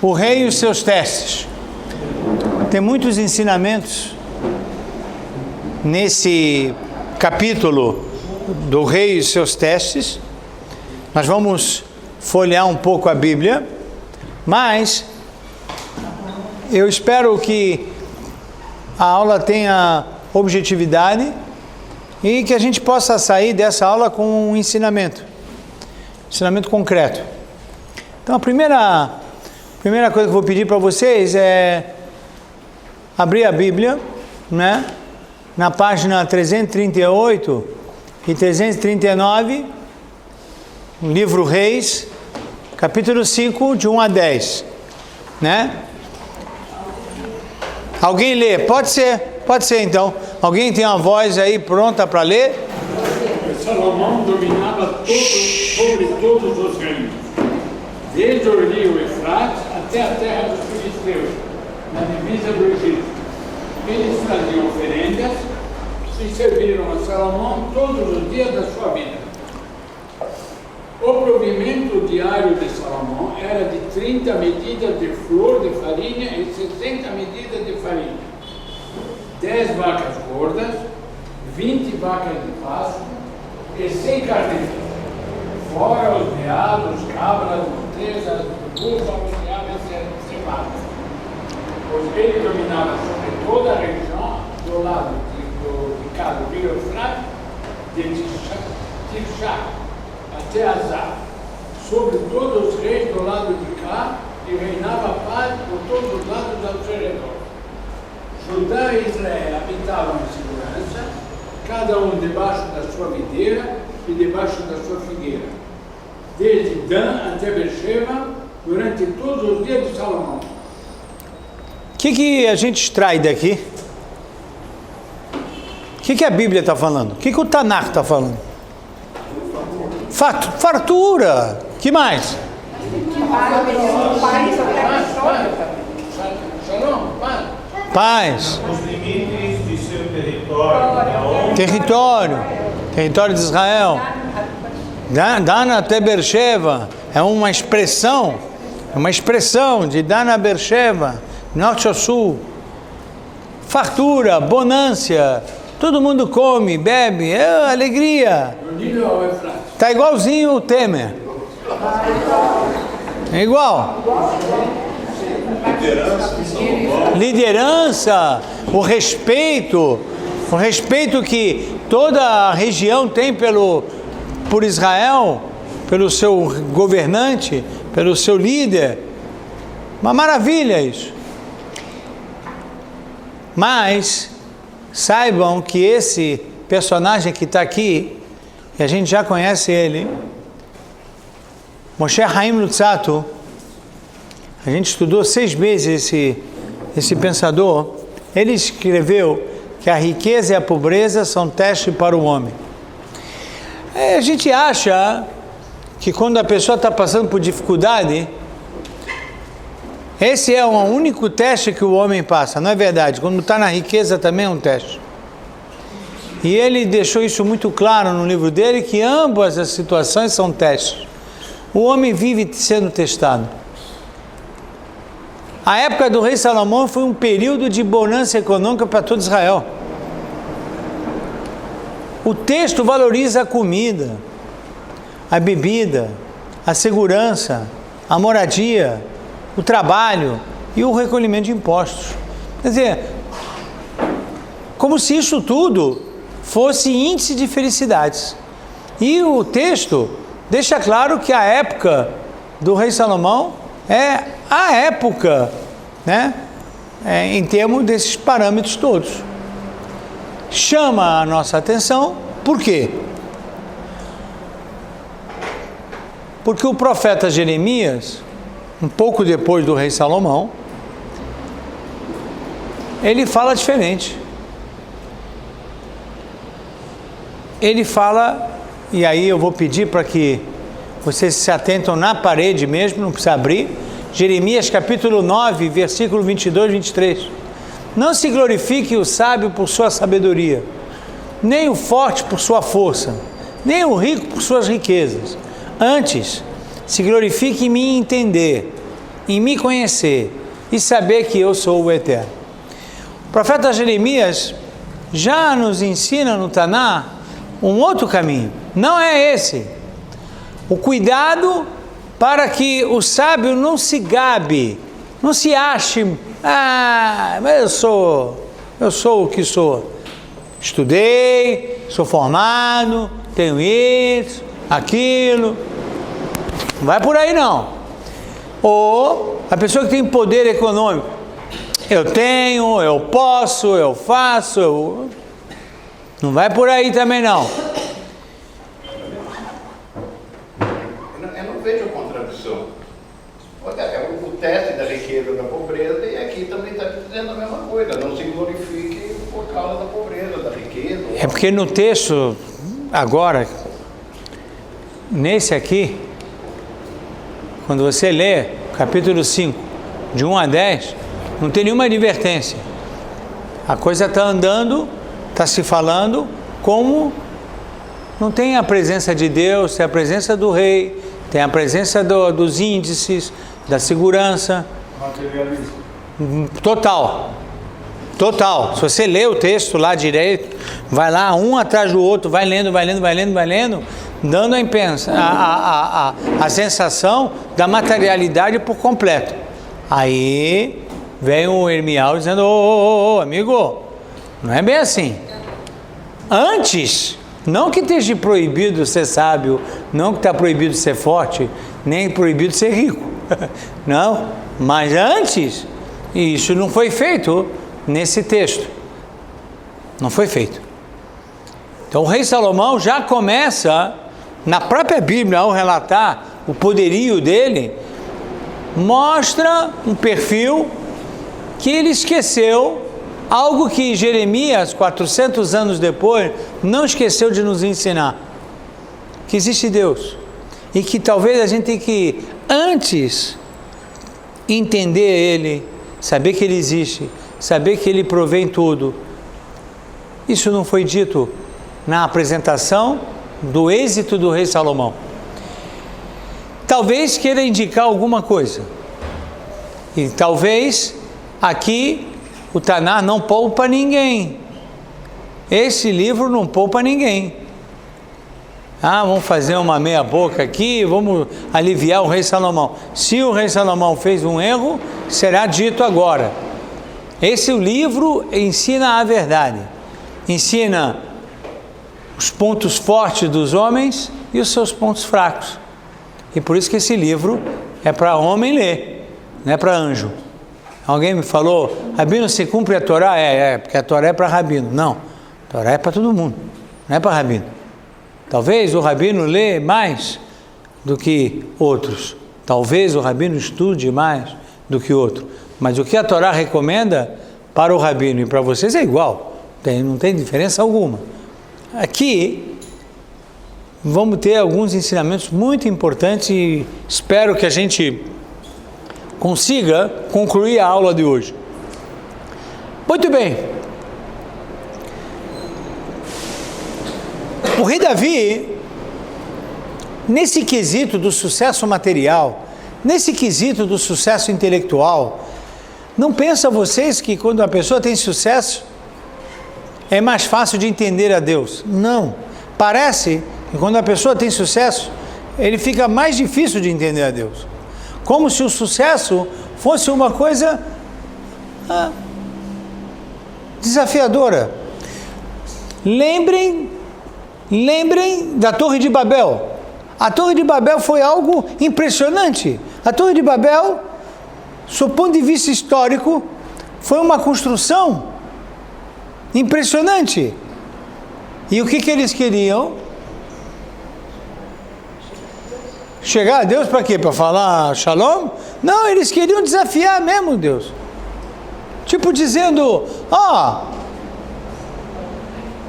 O rei e os seus testes. Tem muitos ensinamentos nesse capítulo do rei e os seus testes. Nós vamos folhear um pouco a Bíblia, mas eu espero que a aula tenha objetividade e que a gente possa sair dessa aula com um ensinamento concreto. Então a primeira coisa que eu vou pedir para vocês é abrir a Bíblia, né, na página 338 e 339, no livro Reis, capítulo 5, de 1 a 10, né? Alguém lê? Pode ser então. Alguém tem uma voz aí pronta para ler? Salomão dominava sobre todos os reinos, desde o rio Eufrates até a terra dos filisteus, na divisa do Egito. Eles traziam oferendas e serviram a Salomão todos os dias da sua vida. O provimento diário de Salomão era de 30 medidas de flor de farinha e 60 medidas de farinha, 10 vacas gordas, 20 vacas de pasto e 100 carneiros, fora os veados, cabras, montesas, búfalos e aves cevadas. Pois ele dominava sobre toda a região do lado de cá do rio Eufrates, de Tirchá até Azar, sobre todos os reis do lado de cá, e reinava a paz por todos os lados ao seu redor. Judá e Israel habitavam em segurança, cada um debaixo da sua videira e debaixo da sua figueira, desde Dan até Beersheba, durante todos os dias de Salomão. O que a gente extrai daqui? O que a Bíblia está falando? O que o Tanakh está falando? Fartura. Que mais? Paz. Os limites de seu território. Território de Israel. Dan até Beersheba. É uma expressão de Dan a Beersheba, norte ao sul. Fartura, bonância. Todo mundo come, bebe, é alegria. Tá igualzinho o Temer. É igual. Liderança, o respeito que toda a região tem por Israel, pelo seu governante, pelo seu líder. Uma maravilha isso. Mas saibam que esse personagem que está aqui, e a gente já conhece ele, Moshe Haim Luzzatto, a gente estudou 6 meses esse pensador. Ele escreveu que a riqueza e a pobreza são teste para o homem. A gente acha que quando a pessoa está passando por dificuldade, esse é o único teste que o homem passa. Não é verdade. Quando está na riqueza também é um teste. E ele deixou isso muito claro no livro dele, que ambas as situações são testes. O homem vive sendo testado. A época do rei Salomão foi um período de bonança econômica para todo Israel. O texto valoriza a comida, a bebida, a segurança, a moradia, o trabalho e o recolhimento de impostos. Quer dizer, como se isso tudo fosse índice de felicidades. E o texto deixa claro que a época do rei Salomão é a época, né, em termos desses parâmetros todos. Chama a nossa atenção, por quê? Porque o profeta Jeremias, um pouco depois do rei Salomão, ele fala diferente. Ele fala, e aí eu vou pedir para que vocês se atentam na parede mesmo, não precisa abrir, Jeremias capítulo 9, versículo 22 e 23. Não se glorifique o sábio por sua sabedoria, nem o forte por sua força, nem o rico por suas riquezas. Antes, se glorifique em mim entender, em me conhecer e saber que eu sou o Eterno. O profeta Jeremias já nos ensina no Taná um outro caminho, não é esse. O cuidado para que o sábio não se gabe, não se ache, mas eu sou o que sou. Estudei, sou formado, tenho isso, aquilo. Não vai por aí não. Ou a pessoa que tem poder econômico. Eu tenho, eu posso, eu faço, não vai por aí também não. Eu não vejo contradição. É o teste da riqueza e da pobreza, e aqui também está dizendo a mesma coisa. Não se glorifique por causa da pobreza, da riqueza. É porque no texto, agora, nesse aqui, quando você lê capítulo 5, de 1 a 10, não tem nenhuma advertência. A coisa está andando, está se falando como não tem a presença de Deus, tem a presença do rei, tem a presença dos índices, da segurança. Total. Se você lê o texto lá direito, vai lá um atrás do outro, vai lendo, dando a sensação da materialidade por completo. Aí vem o Irmial dizendo, amigo, não é bem assim. Antes, não que esteja proibido ser sábio, não que está proibido ser forte, nem proibido ser rico. Não, mas antes, isso não foi feito nesse texto. Não foi feito. Então o rei Salomão já começa, na própria Bíblia, ao relatar o poderio dele, mostra um perfil que ele esqueceu, algo que Jeremias, 400 anos depois, não esqueceu de nos ensinar, que existe Deus, e que talvez a gente tenha que, antes, entender Ele, saber que Ele existe, saber que Ele provê em tudo. Isso não foi dito na apresentação do êxito do rei Salomão. Talvez queira indicar alguma coisa, e talvez aqui o Taná não poupa ninguém. Esse livro não poupa ninguém. Vamos fazer uma meia boca aqui, vamos aliviar o rei Salomão. Se o rei Salomão fez um erro, será dito agora. Esse livro ensina a verdade, ensina os pontos fortes dos homens e os seus pontos fracos. E por isso que esse livro é para homem ler, não é para anjo. Alguém me falou, Rabino, se cumpre a Torá? Porque a Torá é para Rabino. Não, a Torá é para todo mundo, não é para Rabino. Talvez o Rabino lê mais do que outros. Talvez o Rabino estude mais do que outro. Mas o que a Torá recomenda para o Rabino e para vocês é igual. Não tem diferença alguma. Aqui vamos ter alguns ensinamentos muito importantes e espero que a gente consiga concluir a aula de hoje. Muito bem. O rei Davi, nesse quesito do sucesso material, nesse quesito do sucesso intelectual, não pensam vocês que quando a pessoa tem sucesso, é mais fácil de entender a Deus? Não. Parece que quando a pessoa tem sucesso, ele fica mais difícil de entender a Deus. Como se o sucesso fosse uma coisa desafiadora. Lembrem da Torre de Babel. A Torre de Babel foi algo impressionante. A Torre de Babel, do ponto de vista histórico, foi uma construção impressionante. E o que eles queriam? Chegar a Deus para quê? Para falar shalom? Não, eles queriam desafiar mesmo Deus. Tipo dizendo,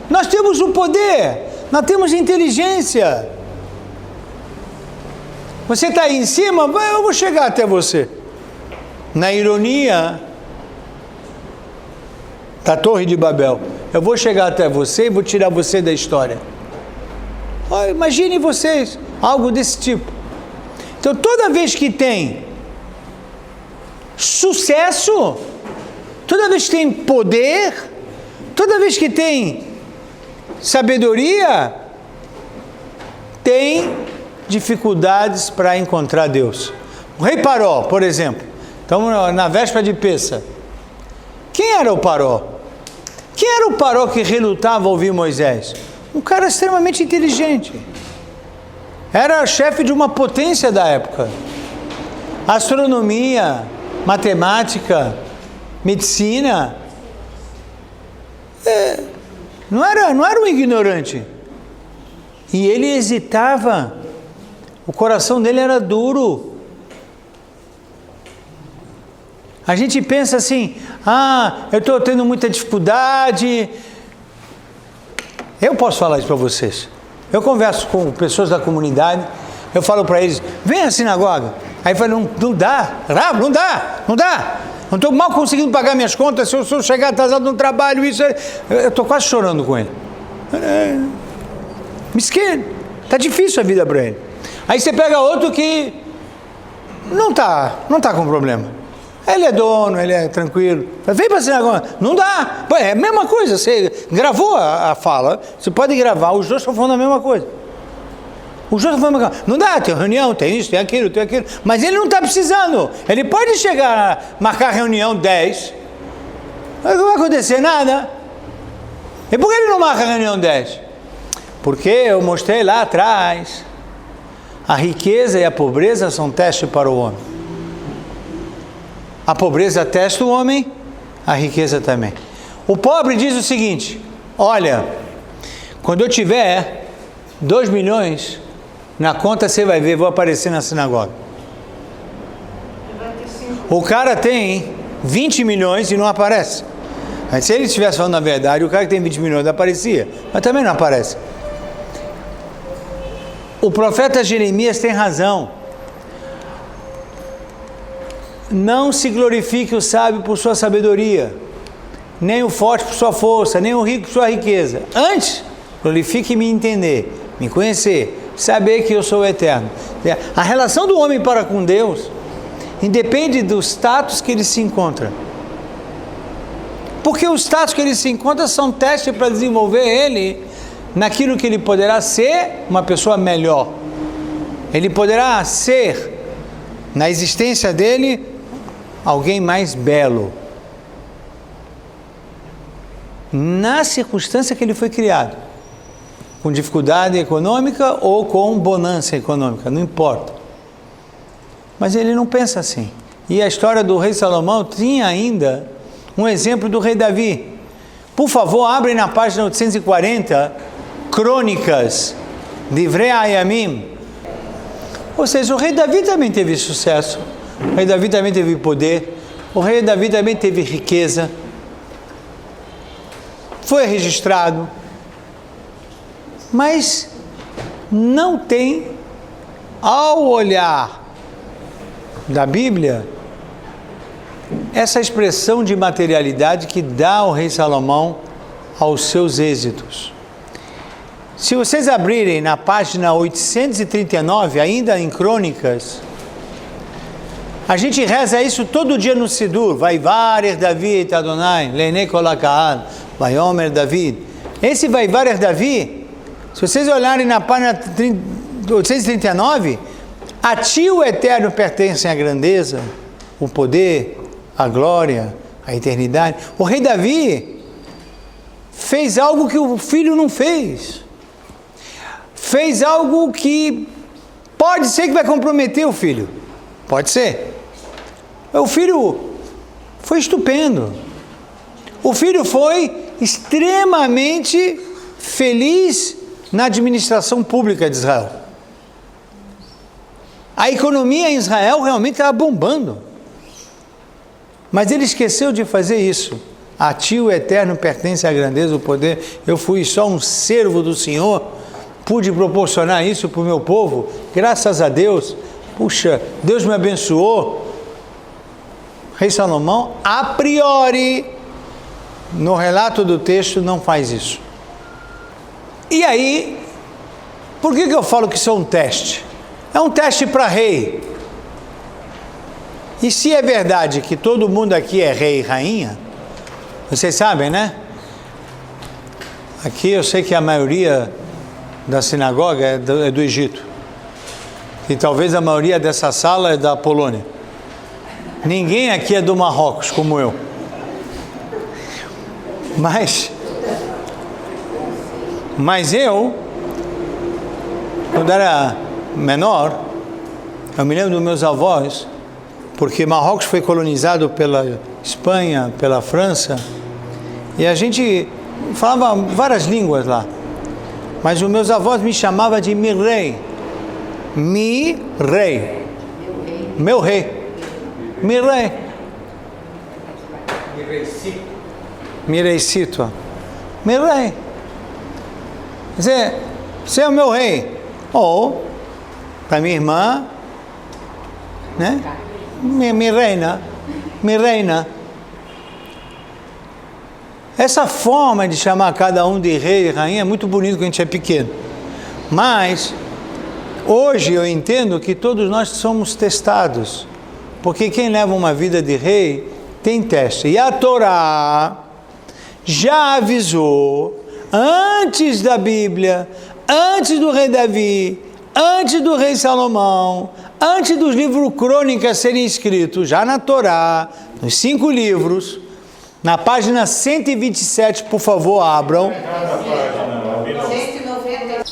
nós temos o poder, nós temos inteligência. Você está aí em cima? Eu vou chegar até você. Na ironia da Torre de Babel, eu vou chegar até você e vou tirar você da história. Imaginem vocês, algo desse tipo. Então toda vez que tem sucesso, toda vez que tem poder, toda vez que tem sabedoria, tem dificuldades para encontrar Deus. O rei Paró, por exemplo, estamos na véspera de Pêssah. Quem era o Paró? Quem era o Paró que relutava ao ouvir Moisés? Um cara extremamente inteligente. Era chefe de uma potência da época. Astronomia, matemática, medicina. Não era um ignorante. E ele hesitava. O coração dele era duro. A gente pensa assim, eu estou tendo muita dificuldade. Eu posso falar isso para vocês. Eu converso com pessoas da comunidade, eu falo para eles, vem à sinagoga. Aí eu falo, não dá, não dá. Não estou mal conseguindo pagar minhas contas, se eu chegar atrasado no trabalho, eu estou quase chorando com ele. Mesquinho, está difícil a vida para ele. Aí você pega outro que não tá com problema. Ele é dono, ele é tranquilo. Vem para a sinagoga. Não dá. É a mesma coisa. Você gravou a fala, você pode gravar. Os dois estão falando a mesma coisa. Os dois estão falando a mesma coisa. Não dá, tem reunião, tem isso, tem aquilo. Mas ele não está precisando. Ele pode chegar, marcar reunião 10. Não vai acontecer nada. E por que ele não marca a reunião 10? Porque eu mostrei lá atrás. A riqueza e a pobreza são testes para o homem. A pobreza testa o homem, a riqueza também. O pobre diz o seguinte, olha, quando eu tiver 2 milhões na conta, você vai ver, vou aparecer na sinagoga. O cara tem 20 milhões e não aparece. Mas se ele estivesse falando a verdade, o cara que tem 20 milhões aparecia, mas também não aparece. O profeta Jeremias tem razão. Não se glorifique o sábio por sua sabedoria, nem o forte por sua força, nem o rico por sua riqueza. Antes, glorifique-me em entender, me conhecer, saber que eu sou o eterno. A relação do homem para com Deus independe do status que ele se encontra. Porque os status que ele se encontra são testes para desenvolver ele naquilo que ele poderá ser uma pessoa melhor. Ele poderá ser, na existência dele, alguém mais belo. Na circunstância que ele foi criado. Com dificuldade econômica ou com bonança econômica, não importa. Mas ele não pensa assim. E a história do rei Salomão tinha ainda um exemplo do rei Davi. Por favor, abrem na página 840, Crônicas, Divrei Hayamim. Ou seja, o rei Davi também teve sucesso. O rei Davi também teve poder. O rei Davi também teve riqueza. Foi registrado. Mas não tem, ao olhar da Bíblia, essa expressão de materialidade que dá ao rei Salomão aos seus êxitos. Se vocês abrirem na página 839, ainda em Crônicas, a gente reza isso todo dia no Sidur. Vaivarer Davi Adonai, Leinei kol ha'ka'al, Vaiomer David. Esse Vaivarer Davi, se vocês olharem na página 839, a ti o eterno pertencem a grandeza, o poder, a glória, a eternidade. O rei Davi fez algo que o filho não fez. Fez algo que pode ser que vai comprometer o filho. Pode ser. O filho foi estupendo. O filho foi extremamente feliz na administração pública de Israel. A economia em Israel realmente estava bombando. Mas ele esqueceu de fazer isso. A ti o eterno pertence a grandeza, o poder. Eu fui só um servo do Senhor. Pude proporcionar isso para o meu povo, graças a Deus. Puxa, Deus me abençoou. Rei Salomão, a priori, no relato do texto, não faz isso. E aí, por que eu falo que isso é um teste? É um teste para rei. E se é verdade que todo mundo aqui é rei e rainha, vocês sabem, né? Aqui eu sei que a maioria da sinagoga é do Egito. E talvez a maioria dessa sala é da Polônia. Ninguém aqui é do Marrocos, como eu. Mas eu, quando era menor, eu me lembro dos meus avós, porque Marrocos foi colonizado pela Espanha, pela França, e a gente falava várias línguas lá. Mas os meus avós me chamavam de mi-rei. Mi-rei. Meu rei. Mi-rei. Mi-reicito. Mi-rei. Quer dizer, você é o meu rei. Ou, para minha irmã, né? Mi reina. Mi reina. Essa forma de chamar cada um de rei e rainha é muito bonito quando a gente é pequeno. Mas, hoje eu entendo que todos nós somos testados. Porque quem leva uma vida de rei tem teste. E a Torá já avisou, antes da Bíblia, antes do rei Davi, antes do rei Salomão, antes dos livros crônicas serem escritos, já na Torá, nos 5 livros, na página 127, por favor, abram. 190.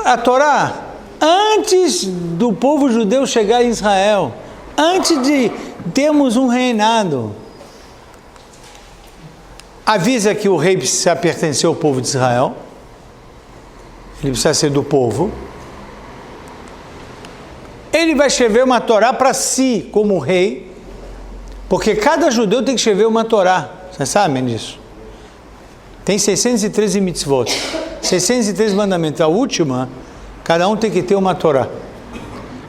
A Torá, antes do povo judeu chegar em Israel, antes de termos um reinado, avisa que o rei precisa pertencer ao povo de Israel, ele precisa ser do povo. Ele vai escrever uma Torá para si, como rei, porque cada judeu tem que escrever uma Torá. Vocês sabem disso? Tem 613 mitzvot, 613 mandamentos. A última, cada um tem que ter uma Torá.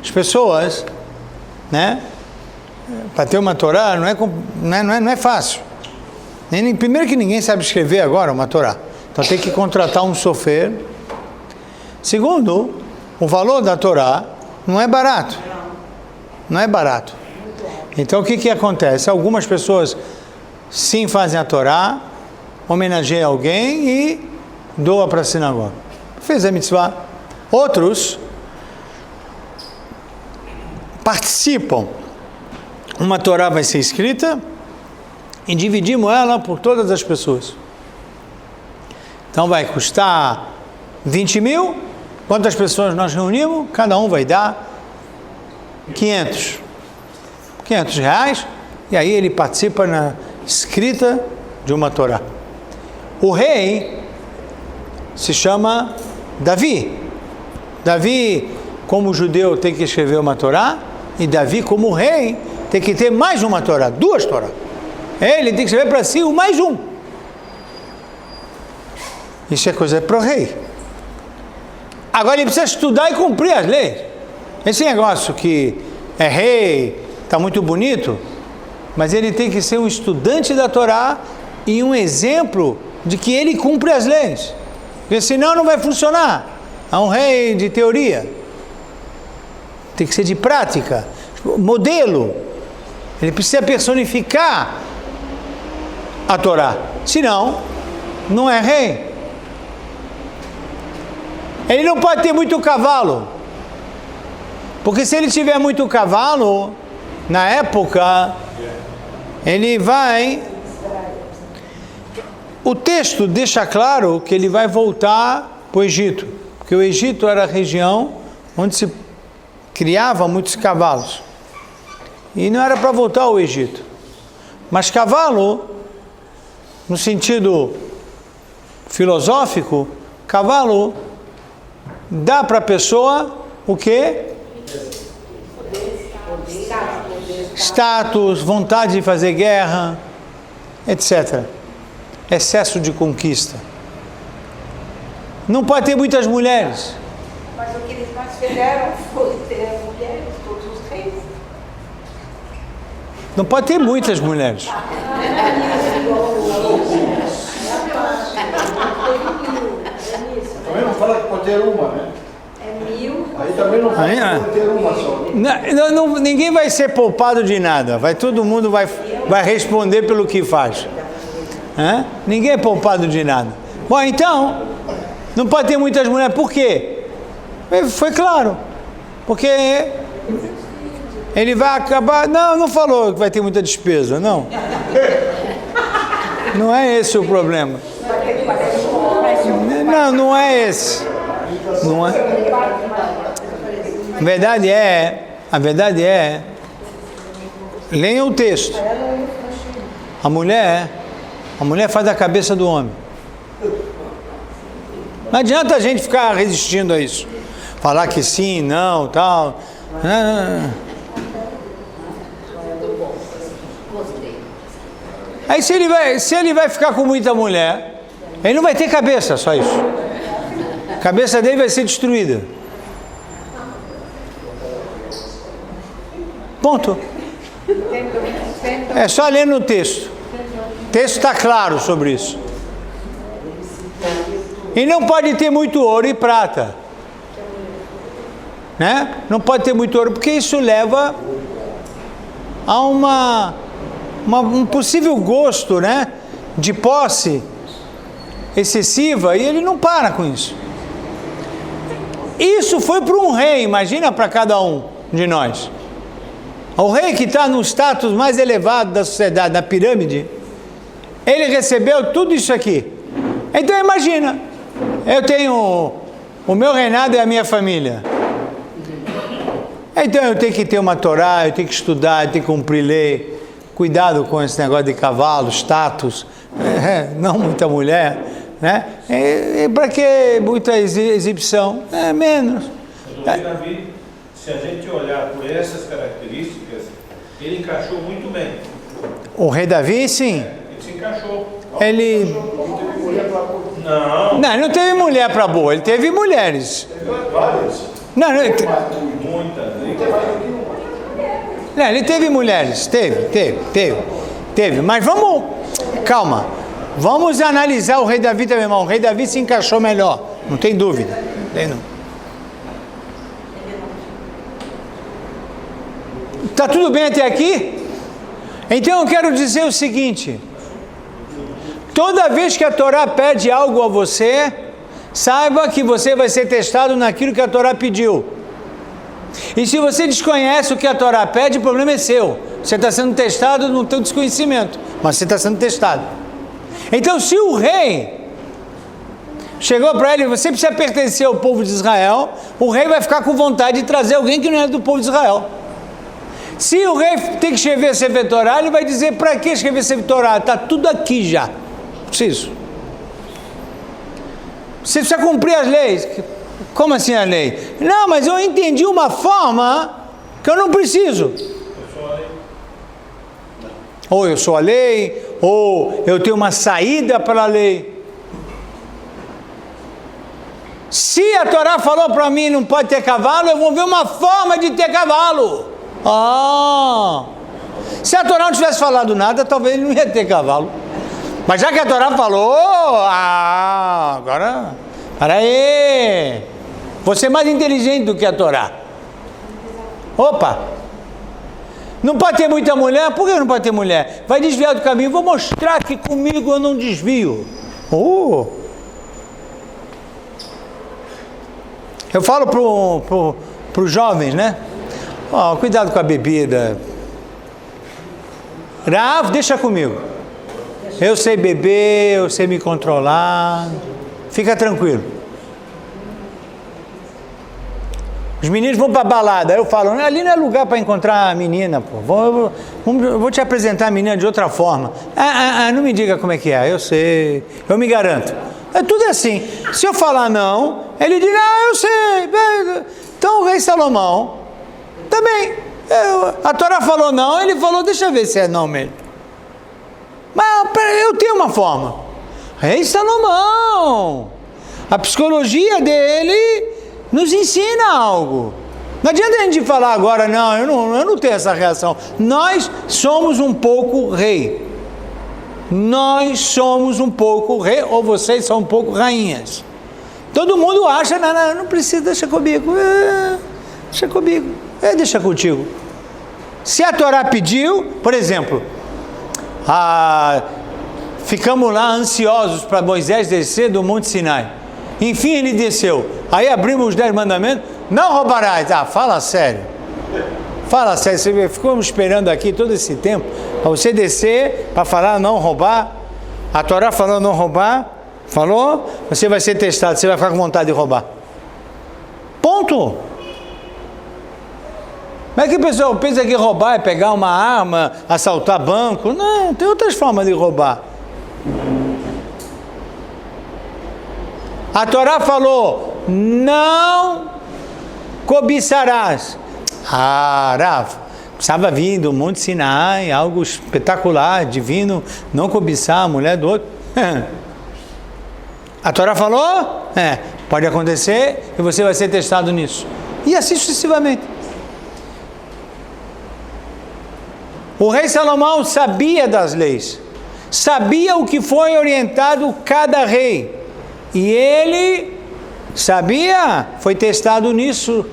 As pessoas, né? Para ter uma Torá não é fácil. Primeiro que ninguém sabe escrever agora uma Torá. Então tem que contratar um sofer. Segundo, o valor da Torá não é barato. Não é barato. Então o que acontece? Algumas pessoas sim fazem a Torá, homenageiam alguém e doa para a sinagoga. Fez a mitzvah. Outros participam. Uma Torá vai ser escrita e dividimos ela por todas as pessoas. Então vai custar 20 mil. Quantas pessoas nós reunimos? Cada um vai dar 500 reais. E aí ele participa na escrita de uma Torá. O rei se chama Davi. Davi, como judeu, tem que escrever uma Torá. E Davi, como rei, tem que ter mais uma Torá, 2 Torá. Ele tem que escrever para si o mais um. Isso é coisa para o rei. Agora ele precisa estudar e cumprir as leis. Esse negócio que é rei, está muito bonito, mas ele tem que ser um estudante da Torá e um exemplo de que ele cumpre as leis. Porque senão não vai funcionar. É um rei de teoria. Tem que ser de prática. Modelo. Ele precisa personificar a Torá. Senão, não é rei. Ele não pode ter muito cavalo. Porque se ele tiver muito cavalo, na época, ele vai... O texto deixa claro que ele vai voltar para o Egito. Porque o Egito era a região onde se criava muitos cavalos. E não era para voltar ao Egito. Mas cavalo, no sentido filosófico, cavalo dá para a pessoa o quê? Status, vontade de fazer guerra, etc. Excesso de conquista. Não pode ter muitas mulheres. Mas o que eles mais fizeram foi ter mulheres, todos os reis. Não pode ter muitas mulheres. Também não fala que pode ter uma, né? É 1000. Aí também não Aí, pode ter uma só. ninguém vai ser poupado de nada. Todo mundo vai responder pelo que faz. Ninguém é poupado de nada. Bom, então, não pode ter muitas mulheres. Por quê? Foi claro. Porque ele vai acabar... Não falou que vai ter muita despesa, não. Não é esse o problema. Não é esse. Não é. A verdade é, leiam o texto. A mulher faz a cabeça do homem. Não adianta a gente ficar resistindo a isso. Falar que sim, não, tal. Aí se ele vai ficar com muita mulher, ele não vai ter cabeça, só isso. A cabeça dele vai ser destruída. Ponto. É só ler no texto. O texto está claro sobre isso. E não pode ter muito ouro e prata. Né? Não pode ter muito ouro, porque isso leva a um possível gosto, né? De posse excessiva, e ele não para com isso. Isso foi para um rei, imagina para cada um de nós. O rei que está no status mais elevado da sociedade, na pirâmide, ele recebeu tudo isso aqui. Então imagina, eu tenho o meu reinado e a minha família. Então eu tenho que ter uma Torá, eu tenho que estudar, eu tenho que cumprir lei. Cuidado com esse negócio de cavalo, status, não muita mulher, né? Para que muita exibição? Menos. O rei Davi, se a gente olhar por essas características, ele encaixou muito bem. O rei Davi, sim. Ele se encaixou. Ele não teve mulher para boa, ele teve mulheres. Várias. Muitas. Ele teve mulheres, teve. Mas calma, vamos analisar o rei Davi também, irmão. O rei Davi se encaixou melhor, não tem dúvida. Tá tudo bem até aqui? Então eu quero dizer o seguinte: toda vez que a Torá pede algo a você, saiba que você vai ser testado naquilo que a Torá pediu. E se você desconhece o que a Torá pede, o problema é seu. Você está sendo testado no teu desconhecimento, mas você está sendo testado. Então, se o rei chegou para ele, você precisa pertencer ao povo de Israel, o rei vai ficar com vontade de trazer alguém que não é do povo de Israel. Se o rei tem que escrever Sefer Torá, ele vai dizer, para que escrever Sefer Torá? Está tudo aqui já. Preciso. Você precisa cumprir as leis. Como assim a lei? Não, mas eu entendi uma forma que eu não preciso. Ou eu sou a lei, ou eu tenho uma saída para a lei. Se a Torá falou para mim não pode ter cavalo, eu vou ver uma forma de ter cavalo. Se a Torá não tivesse falado nada, talvez ele não ia ter cavalo. Mas já que a Torá falou, agora, peraí, você é mais inteligente do que a Torá. Opa, não pode ter muita mulher, por que não pode ter mulher? Vai desviar do caminho, vou mostrar que comigo eu não desvio. Eu falo para os jovens, né? Cuidado com a bebida. Rav, deixa comigo. Eu sei beber, eu sei me controlar. Fica tranquilo. Os meninos vão para balada. Eu falo, ali não é lugar para encontrar a menina, pô. Vou te apresentar a menina de outra forma. Não me diga como é que é. Eu sei. Eu me garanto. É tudo assim. Se eu falar não, ele diz, eu sei. Então o rei Salomão também. A Torá falou não, ele falou, deixa eu ver se é não mesmo. Mas eu tenho uma forma. Rei Salomão. A psicologia dele nos ensina algo. Não adianta a gente falar agora, eu não tenho essa reação. Nós somos um pouco rei. Nós somos um pouco rei, ou vocês são um pouco rainhas. Todo mundo acha, não precisa, deixa comigo. Deixa comigo. Deixa contigo. Se a Torá pediu, por exemplo, ficamos lá ansiosos para Moisés descer do Monte Sinai. Enfim, ele desceu. Aí abrimos os 10 mandamentos. Não roubarás. Fala sério. Fala sério. Ficamos esperando aqui todo esse tempo para você descer, para falar não roubar. A Torá falou não roubar. Falou? Você vai ser testado. Você vai ficar com vontade de roubar. Ponto. Como é que o pessoal pensa que roubar é pegar uma arma, assaltar banco? Não, tem outras formas de roubar. A Torá falou, não cobiçarás. Rav, precisava vir do Monte Sinai, algo espetacular, divino, não cobiçar a mulher do outro. A Torá falou, pode acontecer e você vai ser testado nisso. E assim sucessivamente. O rei Salomão sabia das leis, sabia o que foi orientado cada rei, e ele sabia, foi testado nisso.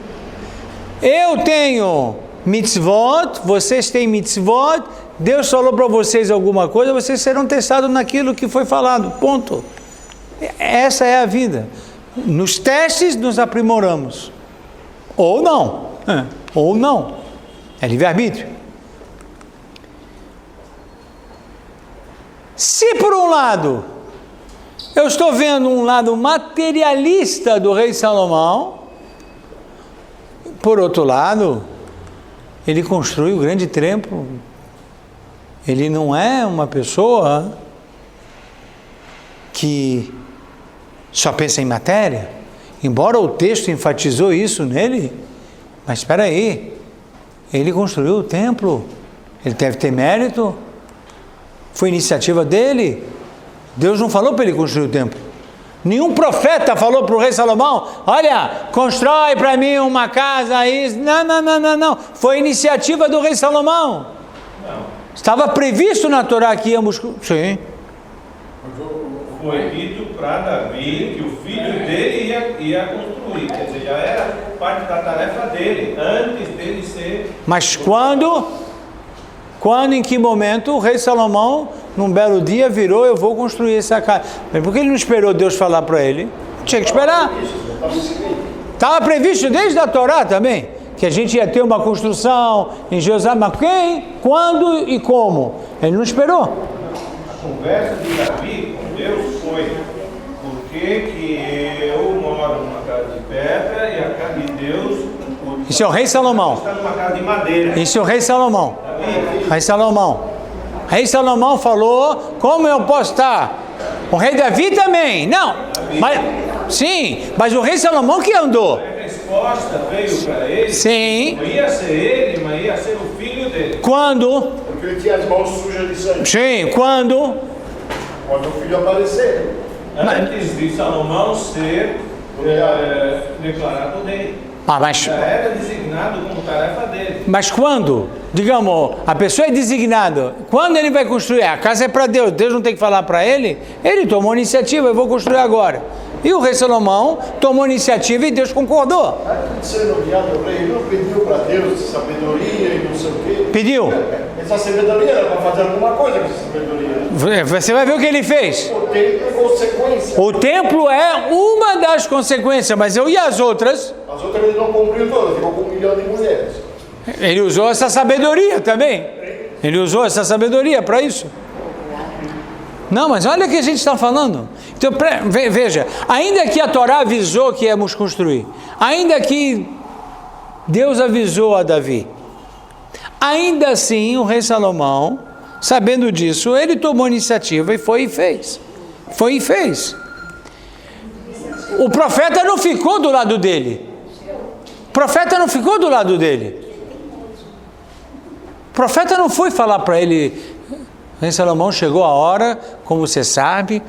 Eu tenho mitzvot, vocês têm mitzvot, Deus falou para vocês alguma coisa, vocês serão testados naquilo que foi falado, ponto. Essa é a vida. Nos testes nos aprimoramos, ou não, é livre-arbítrio. Se por um lado, eu estou vendo um lado materialista do rei Salomão, por outro lado, ele construi o grande templo. Ele não é uma pessoa que só pensa em matéria, embora o texto enfatizou isso nele, mas espera aí, ele construiu o templo, ele deve ter mérito. Foi iniciativa dele. Deus não falou para ele construir o templo. Nenhum profeta falou para o rei Salomão, olha, constrói para mim uma casa aí. Não. Foi iniciativa do rei Salomão. Não. Estava previsto na Torá que íamos... Sim. Foi dito para Davi que o filho dele ia construir. Quer dizer, já era parte da tarefa dele, antes dele ser... Mas quando, em que momento o rei Salomão, num belo dia, virou, eu vou construir essa casa. Mas por que ele não esperou Deus falar para ele? Tinha que esperar. Estava previsto desde a Torá também, que a gente ia ter uma construção em Jerusalém. Mas quem, quando e como? Ele não esperou. A conversa de Davi com Deus foi, por que eu moro numa casa de pedra e a casa de Deus... Isso é o rei Salomão. Está numa casa de madeira. Isso é o rei Salomão. Rei Salomão. Rei Salomão falou, como eu posso estar? O rei Davi também. Não. Mas, sim, mas o rei Salomão que andou. A resposta veio para ele. Sim. Não ia ser ele, mas ia ser o filho dele. Quando? Porque ele tinha as mãos sujas de sangue. Sim, quando? Quando o filho aparecer. Antes de Salomão ser declarado rei. Mas já era designado como tarefa dele. Mas quando? Digamos, a pessoa é designada. Quando ele vai construir? A casa é para Deus. Deus não tem que falar para ele? Ele tomou iniciativa, eu vou construir agora. E o rei Salomão tomou iniciativa e Deus concordou. Antes de ser nomeado rei, ele não pediu para Deus sabedoria e não sei o quê. Pediu. Essa sabedoria era para fazer alguma coisa com essa sabedoria. Você vai ver o que ele fez. O templo é consequência. O templo é uma das consequências, mas e as outras? As outras ele não cumpriu todas, ficou com 1 milhão de mulheres. Ele usou essa sabedoria também. Ele usou essa sabedoria para isso. Não, mas olha o que a gente está falando. Então, veja, ainda que a Torá avisou que íamos construir, ainda que Deus avisou a Davi, ainda assim o rei Salomão, sabendo disso, ele tomou iniciativa e foi e fez. Foi e fez. O profeta não ficou do lado dele. O profeta não ficou do lado dele. O profeta não foi falar para ele, rei Salomão, chegou a hora, como você sabe,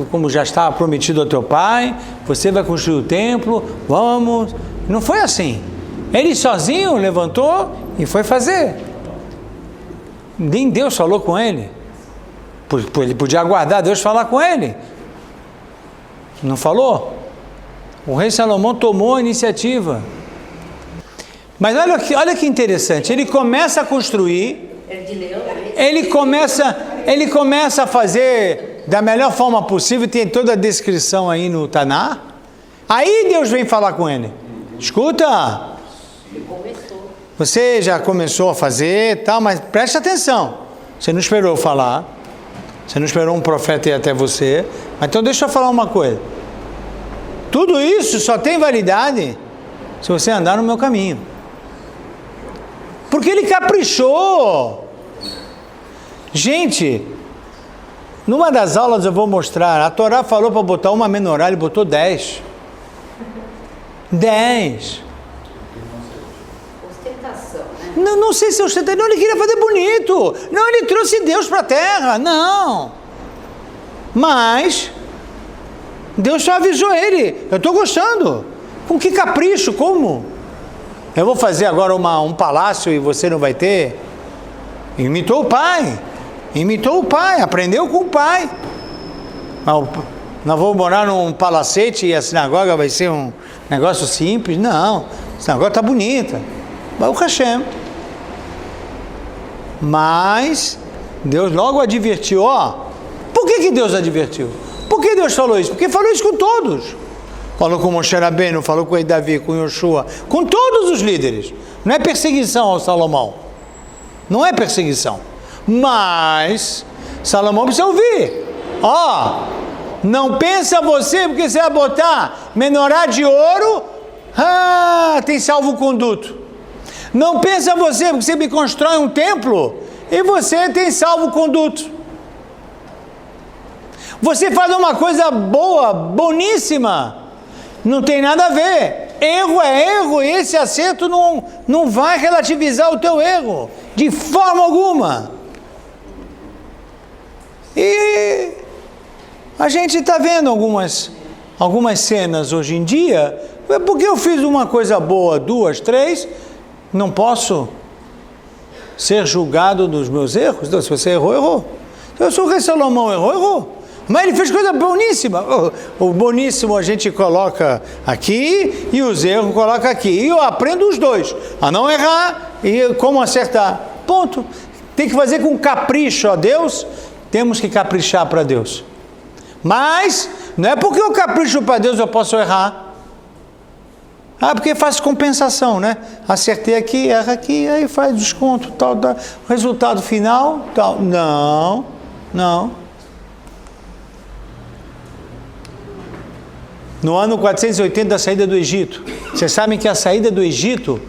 como já estava prometido ao teu pai, você vai construir o templo, vamos. Não foi assim. Ele sozinho levantou e foi fazer. Nem Deus falou com ele. Ele podia aguardar Deus falar com ele. Não falou? O rei Salomão tomou a iniciativa. Mas olha que interessante, ele começa a construir, ele começa a fazer da melhor forma possível, tem toda a descrição aí no Taná. Aí Deus vem falar com ele. Escuta, você já começou a fazer, tal, mas preste atenção. Você não esperou eu falar, você não esperou um profeta ir até você, mas então deixa eu falar uma coisa. Tudo isso só tem validade se você andar no meu caminho. Porque ele caprichou. Gente, numa das aulas eu vou mostrar, a Torá falou para botar uma menorá, ele botou 10. 10. Ostentação, né? Não sei se ostentação, não, ele queria fazer bonito. Não, ele trouxe Deus para a terra, não. Mas Deus só avisou ele, eu estou gostando. Com que capricho, como? Eu vou fazer agora um palácio e você não vai ter? Imitou o pai, aprendeu com o pai. Não vou morar num palacete e a sinagoga vai ser um negócio simples. Não, a sinagoga está bonita. Baruch Hashem. Mas Deus logo advertiu, por que Deus advertiu? Por que Deus falou isso? Porque falou isso com todos. Falou com Moshe Rabbeinu, falou com Davi, com Yoshua, com todos os líderes. Não é perseguição ao Salomão. Não é perseguição. Mas Salomão precisa ouvir. Não pensa você, porque você vai botar menorá de ouro, tem salvo-conduto. Não pensa você, porque você me constrói um templo, e você tem salvo-conduto. Você faz uma coisa boa, boníssima, não tem nada a ver. Erro é erro, e esse acerto não vai relativizar o teu erro, de forma alguma. E a gente está vendo algumas cenas hoje em dia, porque eu fiz uma coisa boa, 2, 3, não posso ser julgado dos meus erros. Então, se você errou, errou. Eu sou o rei Salomão, errou. Mas ele fez coisa boníssima. O boníssimo a gente coloca aqui e os erros coloca aqui. E eu aprendo os dois, a não errar e como acertar. Ponto. Tem que fazer com capricho a Deus, temos que caprichar para Deus. Mas não é porque eu capricho para Deus eu posso errar. Porque faz compensação, né? Acertei aqui, erra aqui, aí faz desconto, tal, resultado final, tal. Não. No ano 480 da saída do Egito, vocês sabem que a saída do Egito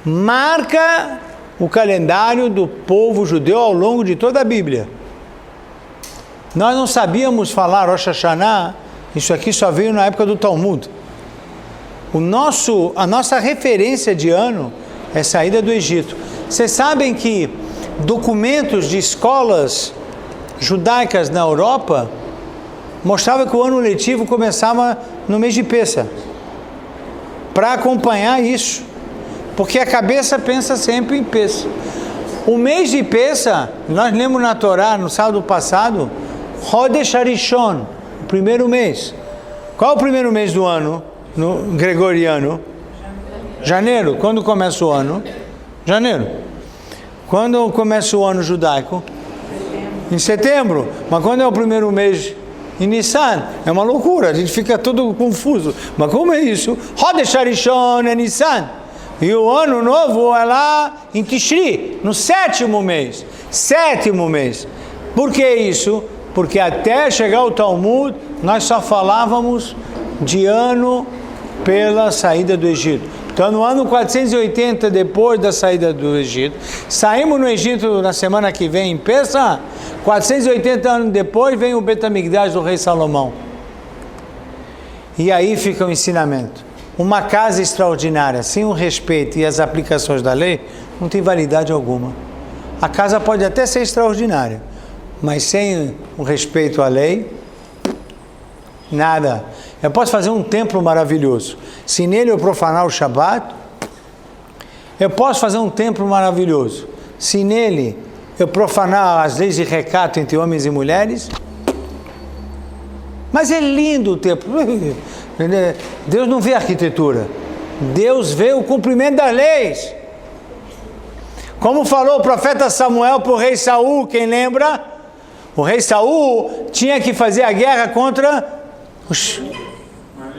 marca o calendário do povo judeu ao longo de toda a Bíblia. Nós não sabíamos falar Rosh Hashanah, isso aqui só veio na época do Talmud. A nossa referência de ano é saída do Egito. Vocês sabem que documentos de escolas judaicas na Europa mostrava que o ano letivo começava no mês de Pêssar, para acompanhar isso, porque a cabeça pensa sempre em Pêssar. O mês de Pêssar, nós lemos na Torá no sábado passado, Chodesh Harishon, o primeiro mês. Qual é o primeiro mês do ano no gregoriano? Janeiro. Quando começa o ano? Janeiro. Quando começa o ano judaico? Em setembro. Mas quando é o primeiro mês? Em Nissan. É uma loucura, a gente fica todo confuso. Mas como é isso? Chodesh Harishon é Nissan. E o ano novo é lá em Tishri, no sétimo mês. Por que isso? Porque até chegar o Talmud, nós só falávamos de ano pela saída do Egito. Então, no ano 480, depois da saída do Egito, saímos no Egito na semana que vem, em Pêssar, 480 anos depois, vem o Bet HaMikdash do rei Salomão. E aí fica o ensinamento. Uma casa extraordinária, sem o respeito e as aplicações da lei, não tem validade alguma. A casa pode até ser extraordinária, mas sem o respeito à lei, nada. Eu posso fazer um templo maravilhoso. Se nele eu profanar o Shabat, eu posso fazer um templo maravilhoso. Se nele eu profanar as leis de recato entre homens e mulheres, mas é lindo o templo. Deus não vê arquitetura. Deus vê o cumprimento das leis. Como falou o profeta Samuel para o rei Saul, quem lembra? O rei Saul tinha que fazer a guerra contra os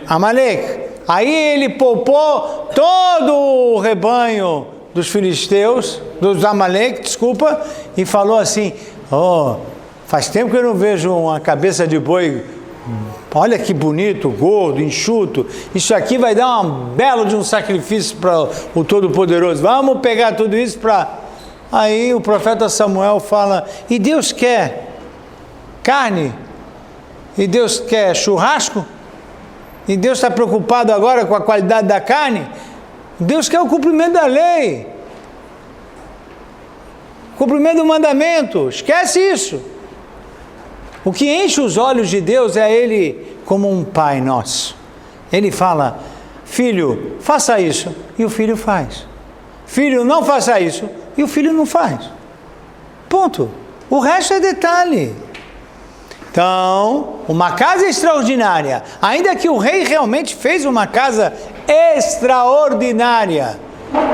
Amaleque. Aí ele poupou todo o rebanho dos filisteus, dos Amaleque, desculpa, e falou assim: faz tempo que eu não vejo uma cabeça de boi, olha que bonito, gordo, enxuto, isso aqui vai dar um belo de um sacrifício para o Todo-Poderoso, vamos pegar tudo isso para... Aí o profeta Samuel fala: e Deus quer carne? E Deus quer churrasco? E Deus está preocupado agora com a qualidade da carne? Deus quer o cumprimento da lei, cumprimento do mandamento. Esquece isso. O que enche os olhos de Deus é Ele como um pai nosso. Ele fala: filho, faça isso, e o filho faz. Filho, não faça isso, e o filho não faz. Ponto. O resto é detalhe. Então, uma casa extraordinária, ainda que o rei realmente fez uma casa extraordinária,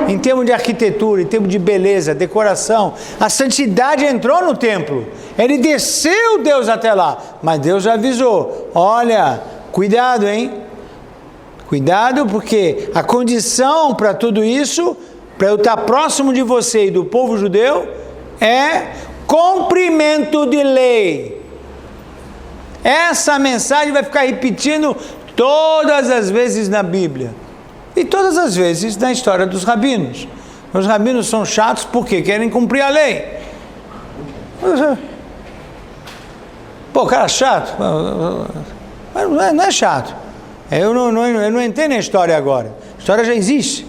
em termos de arquitetura, em termos de beleza, decoração, a santidade entrou no templo, ele desceu Deus até lá, mas Deus já avisou: olha, cuidado, hein? Cuidado, porque a condição para tudo isso, para eu estar próximo de você e do povo judeu, é cumprimento de lei. Essa mensagem vai ficar repetindo todas as vezes na Bíblia. E todas as vezes na história dos rabinos. Os rabinos são chatos porque querem cumprir a lei. Pô, o cara é chato. Mas não é chato. Eu não entrei na história agora. A história já existe.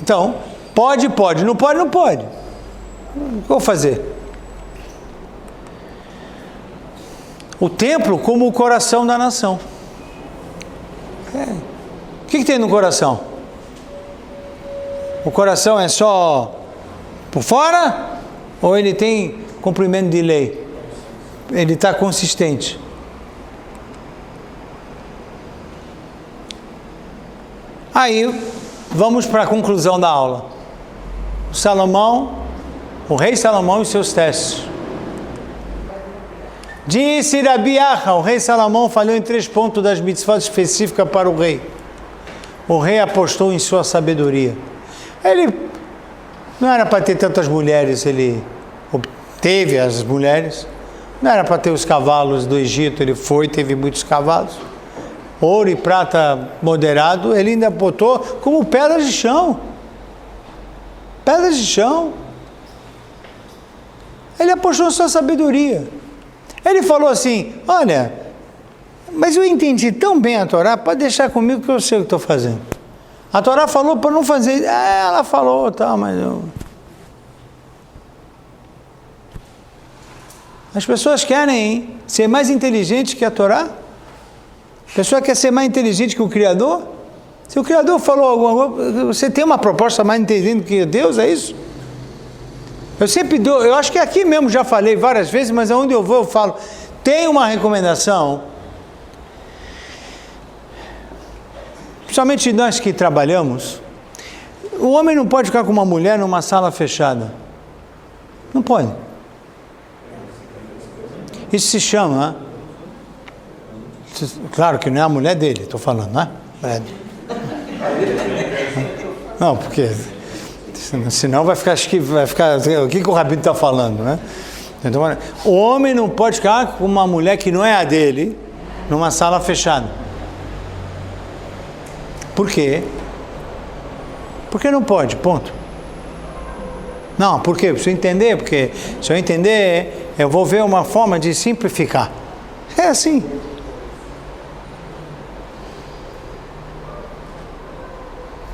Então, pode. Não pode, não pode. O que eu vou fazer? O templo como o coração da nação. O que tem no coração? O coração é só por fora? Ou ele tem cumprimento de lei? Ele está consistente? Aí, vamos para a conclusão da aula. O rei Salomão e seus testes. Disse Rabi Acha, o rei Salomão falhou em 3 pontos das mitzvot específicas para o rei. O rei apostou em sua sabedoria. Ele não era para ter tantas mulheres, ele teve as mulheres. Não era para ter os cavalos do Egito, ele teve muitos cavalos. Ouro e prata moderado, ele ainda botou como pedras de chão. Pedras de chão. Ele apostou em sua sabedoria. Ele falou assim: olha, mas eu entendi tão bem a Torá, pode deixar comigo que eu sei o que estou fazendo. A Torá falou para não fazer, ela falou, tá, mas eu... As pessoas querem ser mais inteligentes que a Torá? A pessoa quer ser mais inteligente que o Criador? Se o Criador falou alguma coisa, você tem uma proposta mais inteligente que Deus, é isso? Eu sempre dou, eu acho que aqui mesmo já falei várias vezes, mas aonde eu vou eu falo, tem uma recomendação, principalmente nós que trabalhamos, o homem não pode ficar com uma mulher numa sala fechada. Não pode. Isso se chama, claro que não é a mulher dele, estou falando, não é? Não, porque... senão vai ficar, o que o Rabino está falando, né? Então, o homem não pode ficar com uma mulher que não é a dele, numa sala fechada. Por quê? Porque não pode, ponto. Não, por quê? Preciso entender, porque se eu entender, eu vou ver uma forma de simplificar. É assim.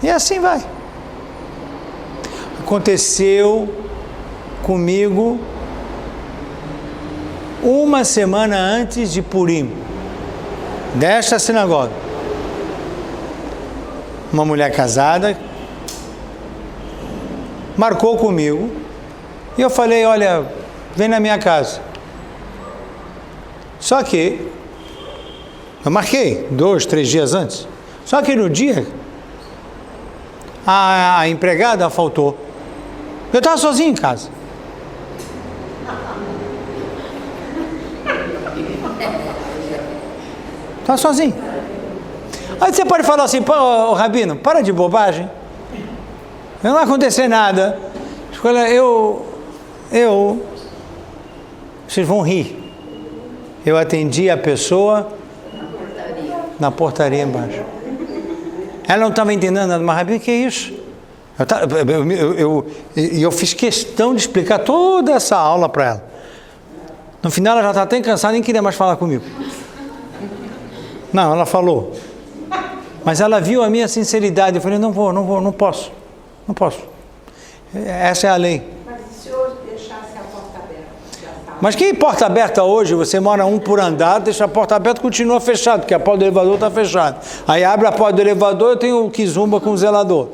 E assim vai. Aconteceu comigo uma semana antes de Purim, desta sinagoga. Uma mulher casada marcou comigo e eu falei: olha, vem na minha casa. Só que Eu marquei 2, 3 dias antes. Só que no dia, a empregada faltou. Eu estava sozinho em casa. Estava sozinho. Aí você pode falar assim, pô, Rabino, para de bobagem. Não vai acontecer nada. Vocês vão rir. Eu atendi a pessoa na portaria embaixo. Ela não estava entendendo nada, mas Rabino, o que é isso? Eu fiz questão de explicar toda essa aula para ela. No final ela já está até cansada, nem queria mais falar comigo. Não, ela falou. Mas ela viu a minha sinceridade. Eu falei, não posso. Essa é a lei. Mas se hoje deixasse a porta aberta? Mas que porta aberta hoje? Você mora um por andar, deixa a porta aberta, continua fechado, porque a porta do elevador está fechada. Aí abre a porta do elevador, eu tenho o kizumba com o zelador.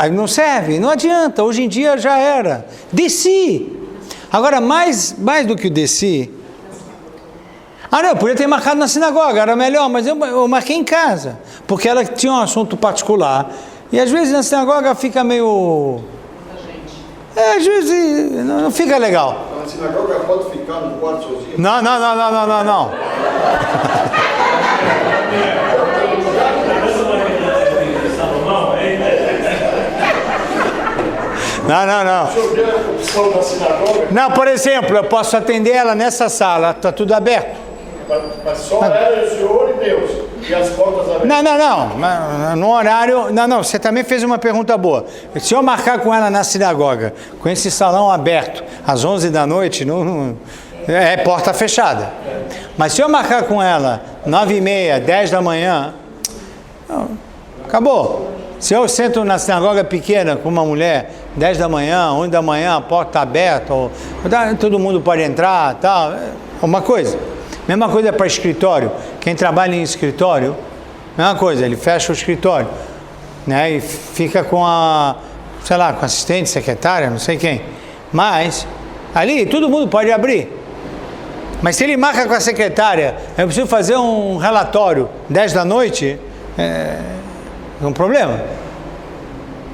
Aí não serve, não adianta, hoje em dia já era. Desci. Agora, mais do que o desci... não, eu podia ter marcado na sinagoga, era melhor, mas eu marquei em casa, porque ela tinha um assunto particular. E às vezes na sinagoga fica meio... às vezes não fica legal. Na sinagoga pode ficar no quarto sozinho? Não. Não. O senhor vê a opção da sinagoga? Não, por exemplo, eu posso atender ela nessa sala, está tudo aberto. Mas só ela, o senhor e Deus. E as portas abertas. Não. No horário... Não, você também fez uma pergunta boa. Se eu marcar com ela na sinagoga, com esse salão aberto, às 11 da noite, é porta fechada. Mas se eu marcar com ela 9h30, 10 da manhã, acabou. Se eu sento na sinagoga pequena com uma mulher, 10 da manhã, 11 da manhã, a porta está aberta, todo mundo pode entrar, tal, é uma coisa. Mesma coisa para escritório. Quem trabalha em escritório, mesma coisa, ele fecha o escritório, né, e fica com com a assistente, secretária, não sei quem. Mas, ali, todo mundo pode abrir. Mas se ele marca com a secretária, eu preciso fazer um relatório 10 da noite, é um problema.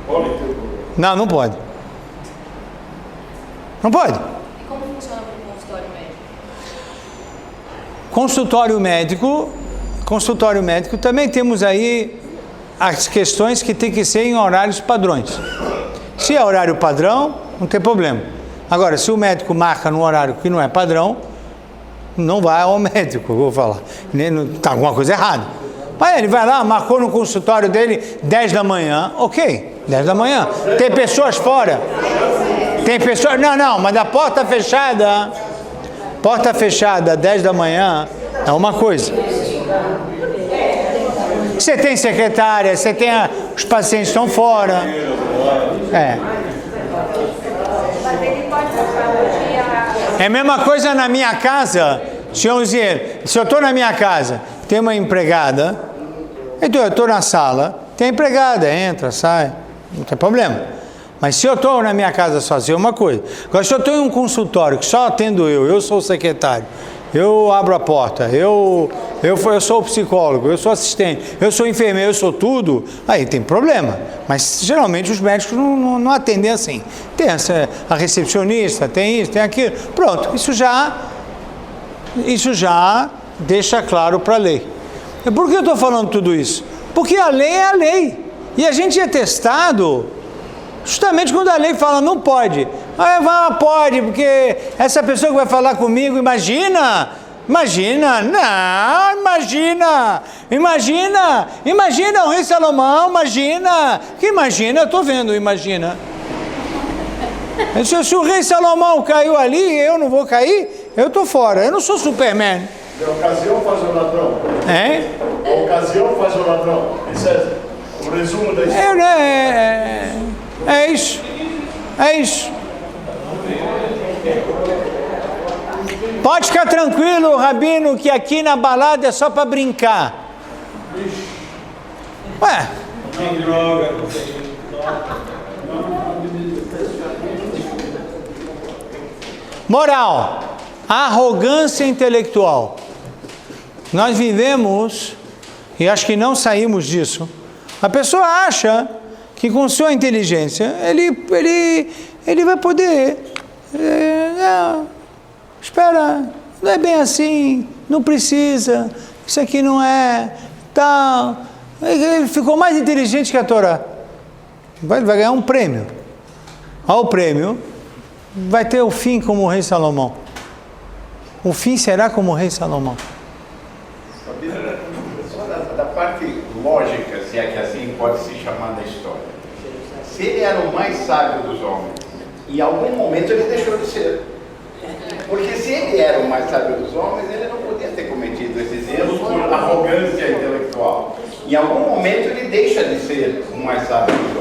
Pode ter problema. Não pode. Não pode. E como funciona o consultório médico? Consultório médico, também temos aí as questões que tem que ser em horários padrões. Se é horário padrão, não tem problema. Agora, se o médico marca num horário que não é padrão, não vai ao médico, eu vou falar. Está alguma coisa errada. Mas ele vai lá, marcou no consultório dele 10 da manhã, ok, 10 da manhã. Tem pessoas fora. Tem pessoas... Não, mas a porta fechada 10 da manhã é uma coisa. Você tem secretária, você tem... os pacientes estão fora. Mas ele pode passar o dia... É a mesma coisa na minha casa, senhor Uziel. Se eu estou na minha casa, tem uma empregada, então eu estou na sala, tem a empregada, entra, sai, não tem problema. Mas se eu estou na minha casa sozinho, é uma coisa. Agora, se eu estou em um consultório que só atendo eu sou o secretário, eu abro a porta, eu sou o psicólogo, eu sou assistente, eu sou enfermeiro, eu sou tudo, aí tem problema. Mas geralmente os médicos não atendem assim. Tem a recepcionista, tem isso, tem aquilo. Pronto, isso já deixa claro para a lei. E por que eu estou falando tudo isso? Porque a lei é a lei. E a gente é testado justamente quando a lei fala não pode. Pode, porque essa pessoa que vai falar comigo, imagina o rei Salomão, eu estou vendo, imagina. Se o rei Salomão caiu ali, eu não vou cair, eu estou fora, eu não sou Superman. A ocasião faz o ladrão. A ocasião faz o ladrão. Isso é o resumo da história. É isso. Pode ficar tranquilo, Rabino, que aqui na balada é só para brincar. Moral, arrogância intelectual. nós vivemos, e acho que não saímos disso, a pessoa acha que com sua inteligência ele vai poder, espera, não é bem assim, não precisa, isso aqui não é, tal. Ele ficou mais inteligente que a Torá. Vai ganhar um prêmio. Ao prêmio, vai ter o fim como o rei Salomão. O fim será como o rei Salomão. Só da parte lógica, se é que assim pode se chamar da história. Se ele era o mais sábio dos homens, em algum momento ele deixou de ser. Porque se ele era o mais sábio dos homens, ele não podia ter cometido esses erros por arrogância intelectual. Em algum momento ele deixa de ser o mais sábio dos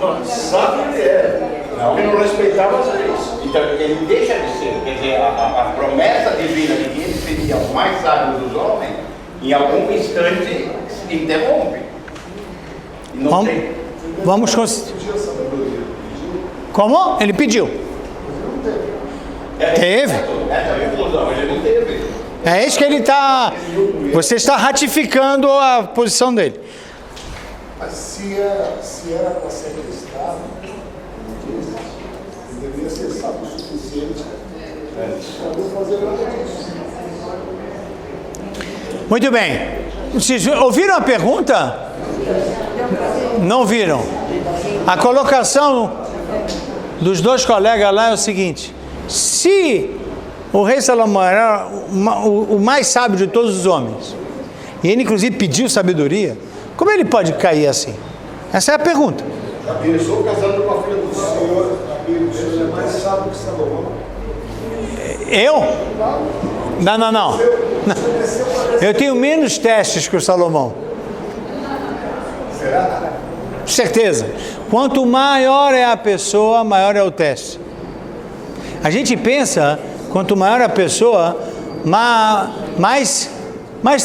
homens. Sábio ele é. Ele não respeitava as leis. Então ele deixa de ser. Quer dizer, a promessa divina de que ele seria o mais sábio dos homens, em algum instante se interrompe. E não tem. Vamos Como? Ele pediu. Teve. Essa é a conclusão, ele não teve. É isso que ele está. Você está ratificando a posição dele. Mas se era para ser testado, ele deveria ser sábio o suficiente para não fazer nada disso. Muito bem. Vocês ouviram a pergunta? Não viram? A colocação dos dois colegas lá é o seguinte: se o rei Salomão era o mais sábio de todos os homens, e ele inclusive pediu sabedoria, como ele pode cair assim? Essa é a pergunta. Eu estou casando com a filha do senhor, o senhor é mais sábio que Salomão. Eu? Não. Eu tenho menos testes que o Salomão. Será? Certeza. Quanto maior é a pessoa, maior é o teste. A gente pensa, quanto maior a pessoa, mais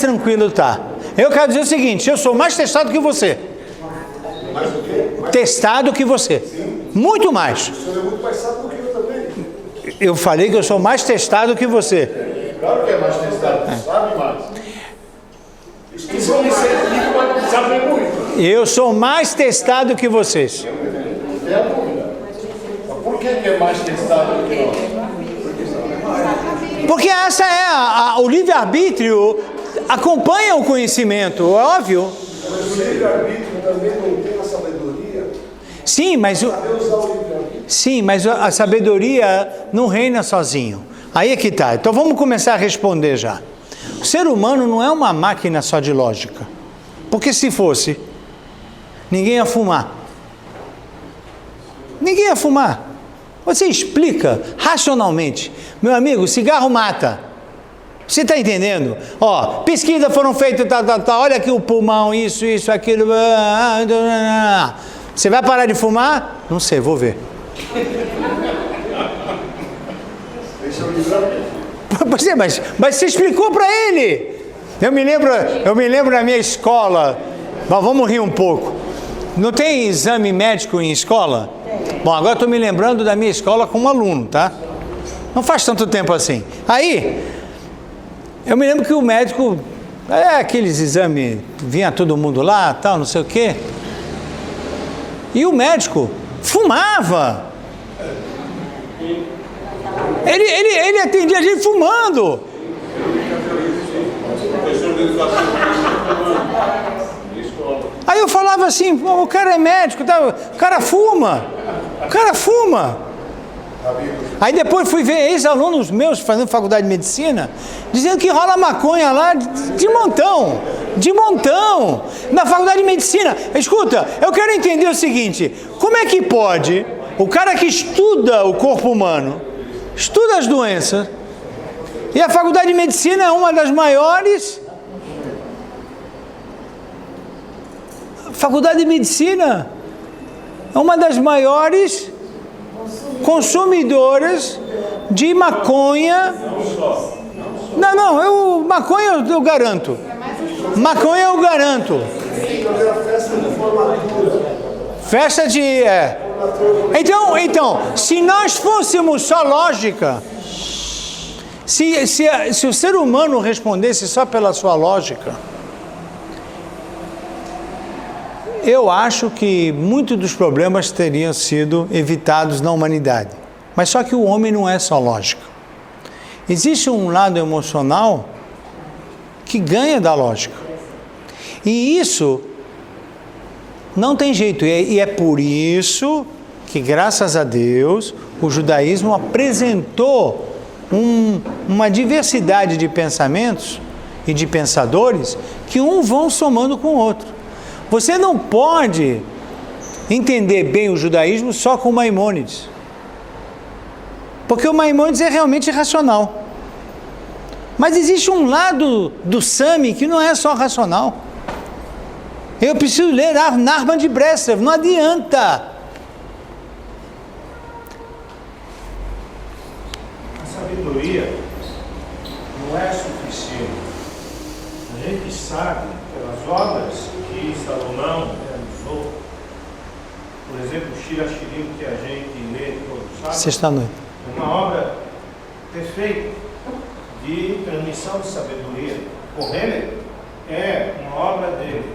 tranquilo está. Eu quero dizer o seguinte: eu sou mais testado que você. Mais o quê? Testado que você. Sim. Muito mais. O senhor é muito mais sábio do que eu também. Eu falei que eu sou mais testado que você. Claro que é mais testado, sabe mais. Isso pode saber muito. Eu sou mais testado que vocês. Não tem a dúvida. Mas por que é mais testado do que nós? Porque essa é o livre-arbítrio, acompanha o conhecimento, é óbvio. Mas o livre-arbítrio também não tem a sabedoria. Sim, mas a sabedoria não reina sozinho. Aí é que está. Então vamos começar a responder já. O ser humano não é uma máquina só de lógica. Porque se fosse, ninguém ia fumar. Ninguém ia fumar. Você explica racionalmente. Meu amigo, cigarro mata. Você está entendendo? Ó, pesquisas foram feitas, olha aqui o pulmão, isso, aquilo. Você vai parar de fumar? Não sei, vou ver. Pois é, mas você explicou para ele. Eu me lembro na minha escola. Mas vamos rir um pouco. Não tem exame médico em escola? Bom, agora estou me lembrando da minha escola como aluno, tá? Não faz tanto tempo assim. Aí, eu me lembro que o médico, aqueles exames, vinha todo mundo lá, tal, não sei o quê. E o médico fumava. Ele atendia a gente fumando. Aí eu falava assim, o cara é médico, o cara fuma. Aí depois fui ver ex-alunos meus fazendo faculdade de medicina, dizendo que rola maconha lá de montão, na faculdade de medicina. Escuta, eu quero entender o seguinte: como é que pode o cara que estuda o corpo humano, estuda as doenças, e a faculdade de medicina é uma das maiores... A faculdade de medicina é uma das maiores consumidoras de maconha. Maconha eu garanto. Maconha eu garanto. Festa de... Então, se nós fôssemos só lógica, Se o ser humano respondesse só pela sua lógica, eu acho que muitos dos problemas teriam sido evitados na humanidade. Mas só que o homem não é só lógica. Existe um lado emocional que ganha da lógica. E isso não tem jeito. E é por isso que, graças a Deus, o judaísmo apresentou uma diversidade de pensamentos e de pensadores que vão somando com o outro. Você não pode entender bem o judaísmo só com Maimônides. Porque o Maimônides é realmente racional. Mas existe um lado do Sami que não é só racional. Eu preciso ler Nachman de Breslev, não adianta. A sabedoria não é suficiente. A gente sabe pelas obras que Salomão realizou, por exemplo, o Shirachirim, que a gente lê todo sábado, Sexta-noite. é uma obra perfeita de transmissão de sabedoria. O Kohelet é uma obra dele.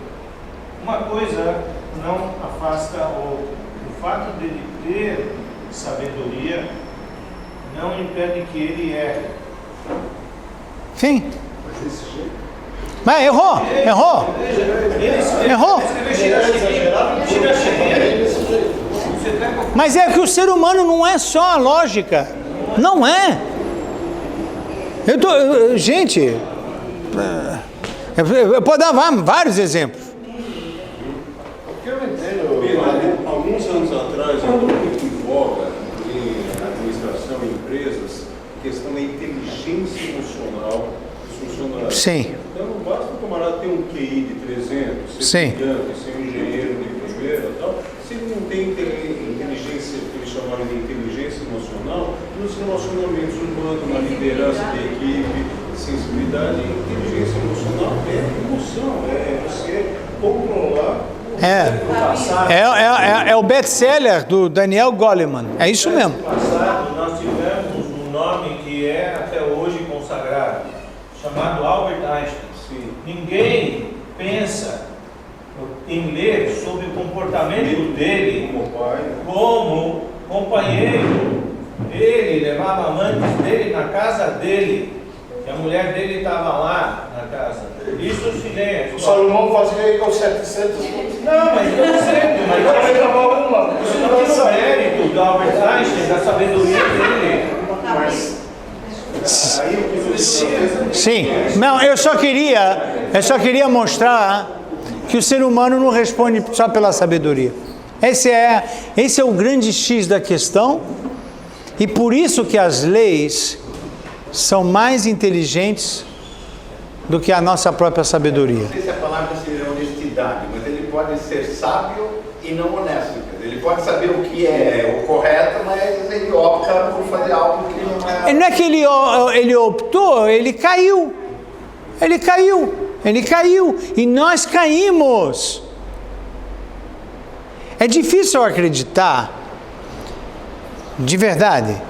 Uma coisa não afasta a outra. O fato dele ter sabedoria não impede que ele erre. Sim. Mas errou. Mas é que o ser humano não é só a lógica. Não é. Gente, eu posso dar vários exemplos. O que eu entendo, alguns anos atrás, eu estou muito em voga em administração e empresas, a questão da inteligência emocional dos funcionários. Sim. Então, não basta o camarada ter um QI de 300, ser brilhante, ser um engenheiro de primeira e tal, se ele não tem inteligência, que eles chamaram de inteligência emocional, nos relacionamentos humanos, na liderança de equipe, sensibilidade, inteligência emocional é emoção, é você controlar É o best-seller do Daniel Goleman. É isso mesmo. No passado, nós tivemos um nome que é até hoje consagrado, chamado Albert Einstein. Ninguém pensa em ler sobre o comportamento dele como companheiro. Ele levava amantes dele na casa dele, e a mulher dele estava lá na casa. Isso se lê. O Salomão fazia igual 700. Não, mas eu sei, mas ele levava uma. Isso não tira o mérito do Albert Einstein, da sabedoria dele. Sim. Não, eu só queria mostrar que o ser humano não responde só pela sabedoria. Esse é o grande X da questão, e por isso que as leis são mais inteligentes do que a nossa própria sabedoria. Não sei se a palavra seria honestidade, mas ele pode ser sábio e não honesto. Ele pode saber o que é o correto, mas ele opta por fazer algo que não é... Não é que ele optou, ele caiu. Ele caiu. E nós caímos. É difícil acreditar, de verdade,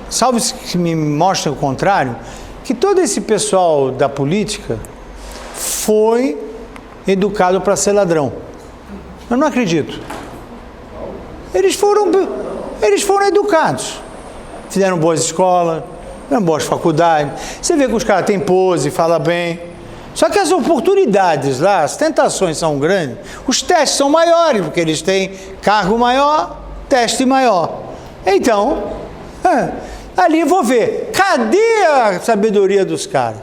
salvo que me mostrem o contrário, que todo esse pessoal da política foi educado para ser ladrão. Eu não acredito. Eles foram educados. Fizeram boas escolas, fizeram boas faculdades. Você vê que os caras têm pose, falam bem. Só que as oportunidades lá, as tentações são grandes. Os testes são maiores, porque eles têm cargo maior, teste maior. Então, ali eu vou ver. Cadê a sabedoria dos caras?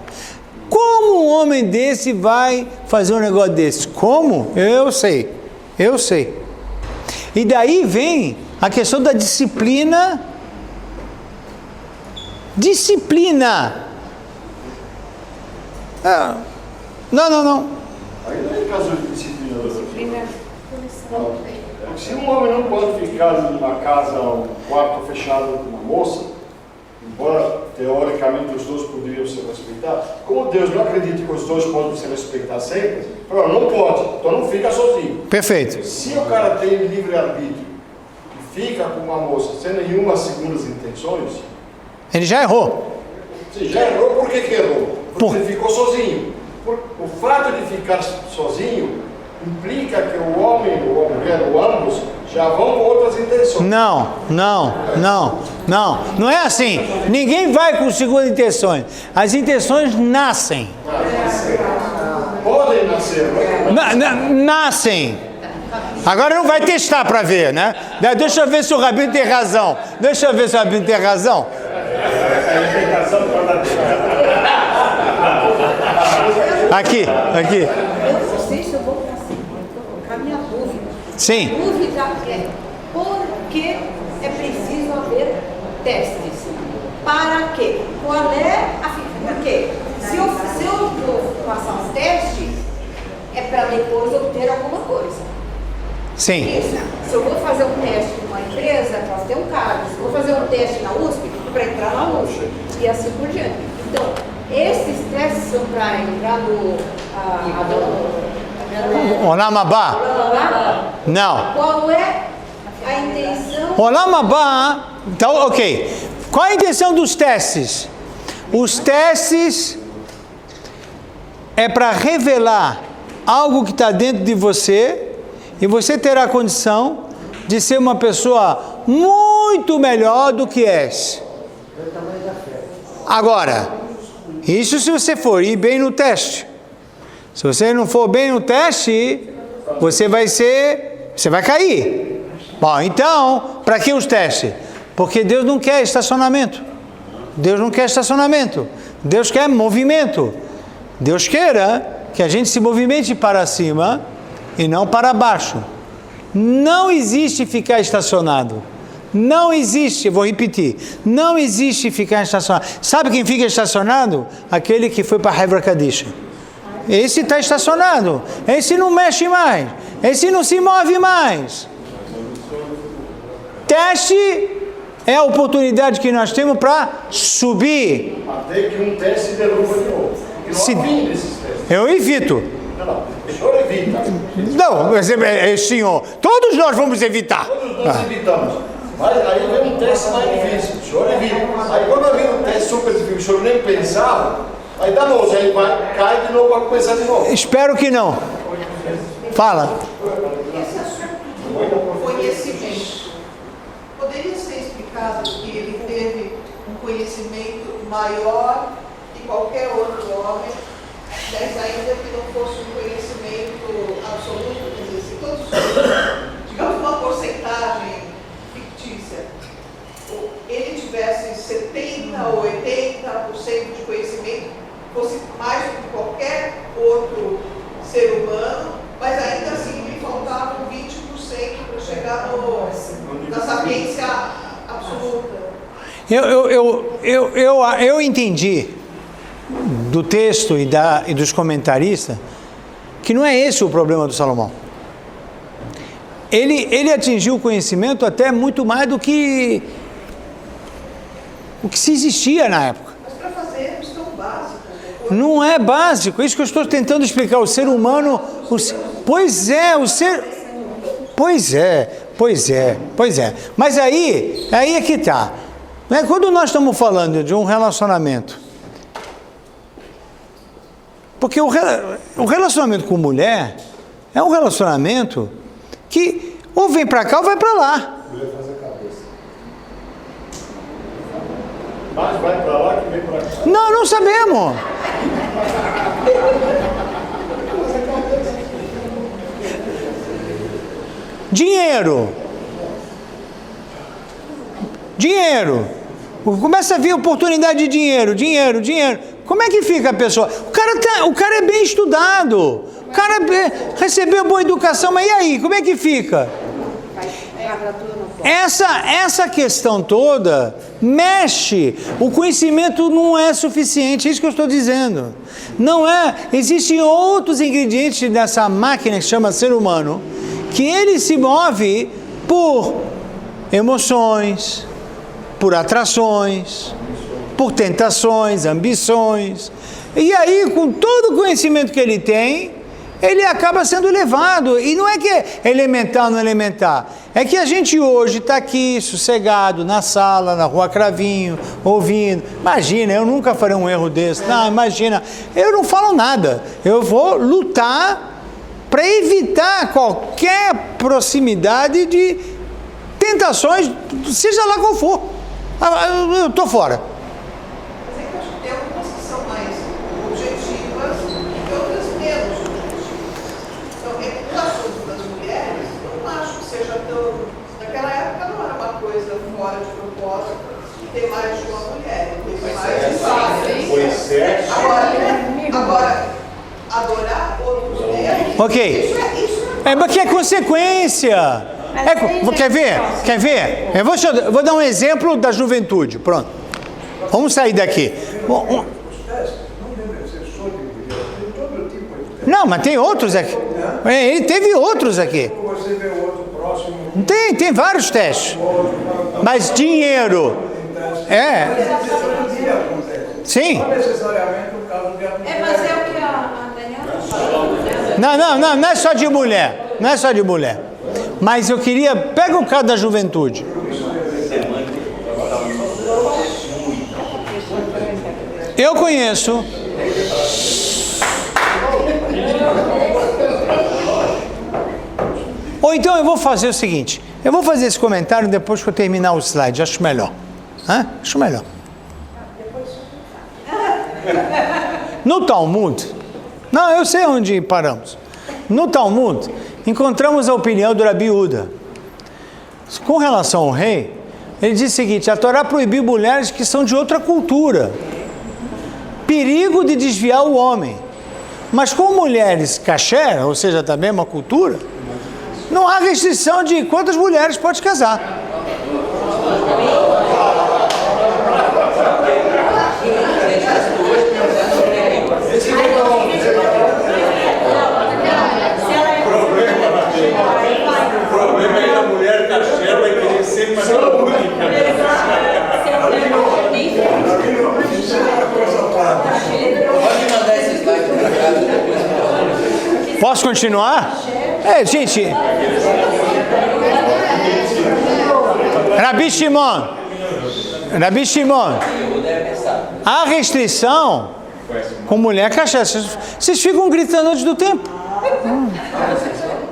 Como um homem desse vai fazer um negócio desse? Como? Eu sei. E daí vem a questão da disciplina. Não. Aí não é caso de disciplina. Se um homem não pode ficar numa casa, um quarto fechado com uma moça, embora teoricamente os dois poderiam se respeitar, como Deus não acredita que os dois podem se respeitar sempre, não pode, então não fica sozinho. Perfeito. Se o cara tem livre-arbítrio e fica com uma moça sem nenhuma segundas intenções, ele já errou. Você já errou, por que errou? Porque você ficou sozinho. O fato de ficar sozinho implica que o homem ou a mulher, ou ambos, já vão com outras intenções. Não é assim. Ninguém vai com segundas intenções. As intenções nascem. Podem nascer. Nascem. Agora não vai testar para ver, né? Deixa eu ver se o Rabino tem razão. Aqui. Eu não sei se eu vou colocar minha dúvida. Sim. A dúvida é por que é preciso haver testes? Para quê? Qual é a finalidade? Porque se eu vou passar um teste, é para depois obter alguma coisa. Sim. Isso. Se eu vou fazer um teste numa empresa, é para ter um cargo. Se eu vou fazer um teste na USP, é para entrar na USP. E assim por diante. Então, esses testes são para entrar no Olam Haba? Não. Qual é a intenção? Olam Haba. Então, ok. Qual a intenção dos testes? Os testes é para revelar algo que está dentro de você e você terá a condição de ser uma pessoa muito melhor do que és. Agora, isso se você for ir bem no teste. Se você não for bem no teste, você vai cair. Bom, então, para que os testes? Porque Deus não quer estacionamento. Deus quer movimento. Deus queira que a gente se movimente para cima e não para baixo. Não existe ficar estacionado. Não existe, vou repetir, não existe ficar estacionado. Sabe quem fica estacionado? Aquele que foi para a Hebra Kadisha. Esse está estacionado. Esse não mexe mais. Esse não se move mais. Teste é a oportunidade que nós temos para subir. Até que um teste derruba de novo. Porque não há fim desses testes. Eu evito. Não, o senhor evita. Não, senhor, todos nós vamos evitar. Todos nós evitamos. Mas aí vem um teste mais difícil, o senhor evita. Aí quando vem um teste super difícil, o senhor nem pensava, aí dá nojo, aí cai de novo para começar de novo. Espero que não. Fala. Esse assunto do conhecimento, poderia ser explicado que ele teve um conhecimento maior que qualquer outro homem, mas ainda que não fosse um conhecimento absoluto, quer dizer, se todos, digamos, uma porcentagem fictícia, ele tivesse 70 ou 80% de conhecimento, fosse mais do que qualquer outro ser humano, mas ainda assim lhe faltavam 20% para chegar na sapiência absoluta. Eu entendi do texto e dos comentaristas que não é esse o problema do Salomão. Ele atingiu o conhecimento até muito mais do que o que se existia na época. Mas para fazer questão básica. Não é básico, é isso que eu estou tentando explicar. O ser humano, pois é. Mas aí é que está. Quando nós estamos falando de um relacionamento, porque o relacionamento com mulher é um relacionamento que ou vem para cá ou vai para lá. Mas vai para lá que vem para cá. Não sabemos. Dinheiro. Começa a vir oportunidade de dinheiro. Como é que fica a pessoa? O cara é bem estudado. O cara recebeu boa educação, mas e aí? Como é que fica? Essa questão toda mexe. O conhecimento não é suficiente, é isso que eu estou dizendo. Não é. Existem outros ingredientes nessa máquina que se chama ser humano, que ele se move por emoções, por atrações, por tentações, ambições. E aí, com todo o conhecimento que ele tem, ele acaba sendo levado. E não é que é elementar ou não elementar. É que a gente hoje está aqui, sossegado, na sala, na Rua Cravinho, ouvindo. Imagina, eu nunca farei um erro desse. Não, imagina, eu não falo nada. Eu vou lutar para evitar qualquer proximidade de tentações, seja lá qual for. Eu estou fora. Mas é que eu acho que tem algumas que são mais objetivas e outras menos objetivas. Então, no caso das mulheres, eu não acho que seja tão... Naquela época não era uma coisa fora de propósito ter mais de uma mulher, ter mais de várias. Foi certo. Agora, adorar outros deuses, Ok. isso Mas que é consequência. Quer ver? Quer ver? Eu vou dar um exemplo da juventude. Pronto. Vamos sair daqui. Não, mas tem outros aqui. Ele teve outros aqui. Tem vários testes. Mas dinheiro. Sim. Mas é o que a Daniela falou. Não é só de mulher. Não é só de mulher. Mas eu queria... Pega o caso da juventude. Eu conheço... Ou então eu vou fazer o seguinte. Eu vou fazer esse comentário depois que eu terminar o slide. Acho melhor. Acho melhor. No Talmud... Não, eu sei onde paramos. No Talmud, encontramos a opinião do Rabi Uda. Com relação ao rei, ele diz o seguinte: a Torá proibiu mulheres que são de outra cultura. Perigo de desviar o homem. Mas com mulheres kasher, ou seja, da mesma cultura, não há restrição de quantas mulheres pode casar. O problema é que a mulher kasher vai querer sempre mais uma única. Posso continuar? Gente. Rabi Shimon. A restrição com mulher kasher. Vocês ficam gritando antes do tempo.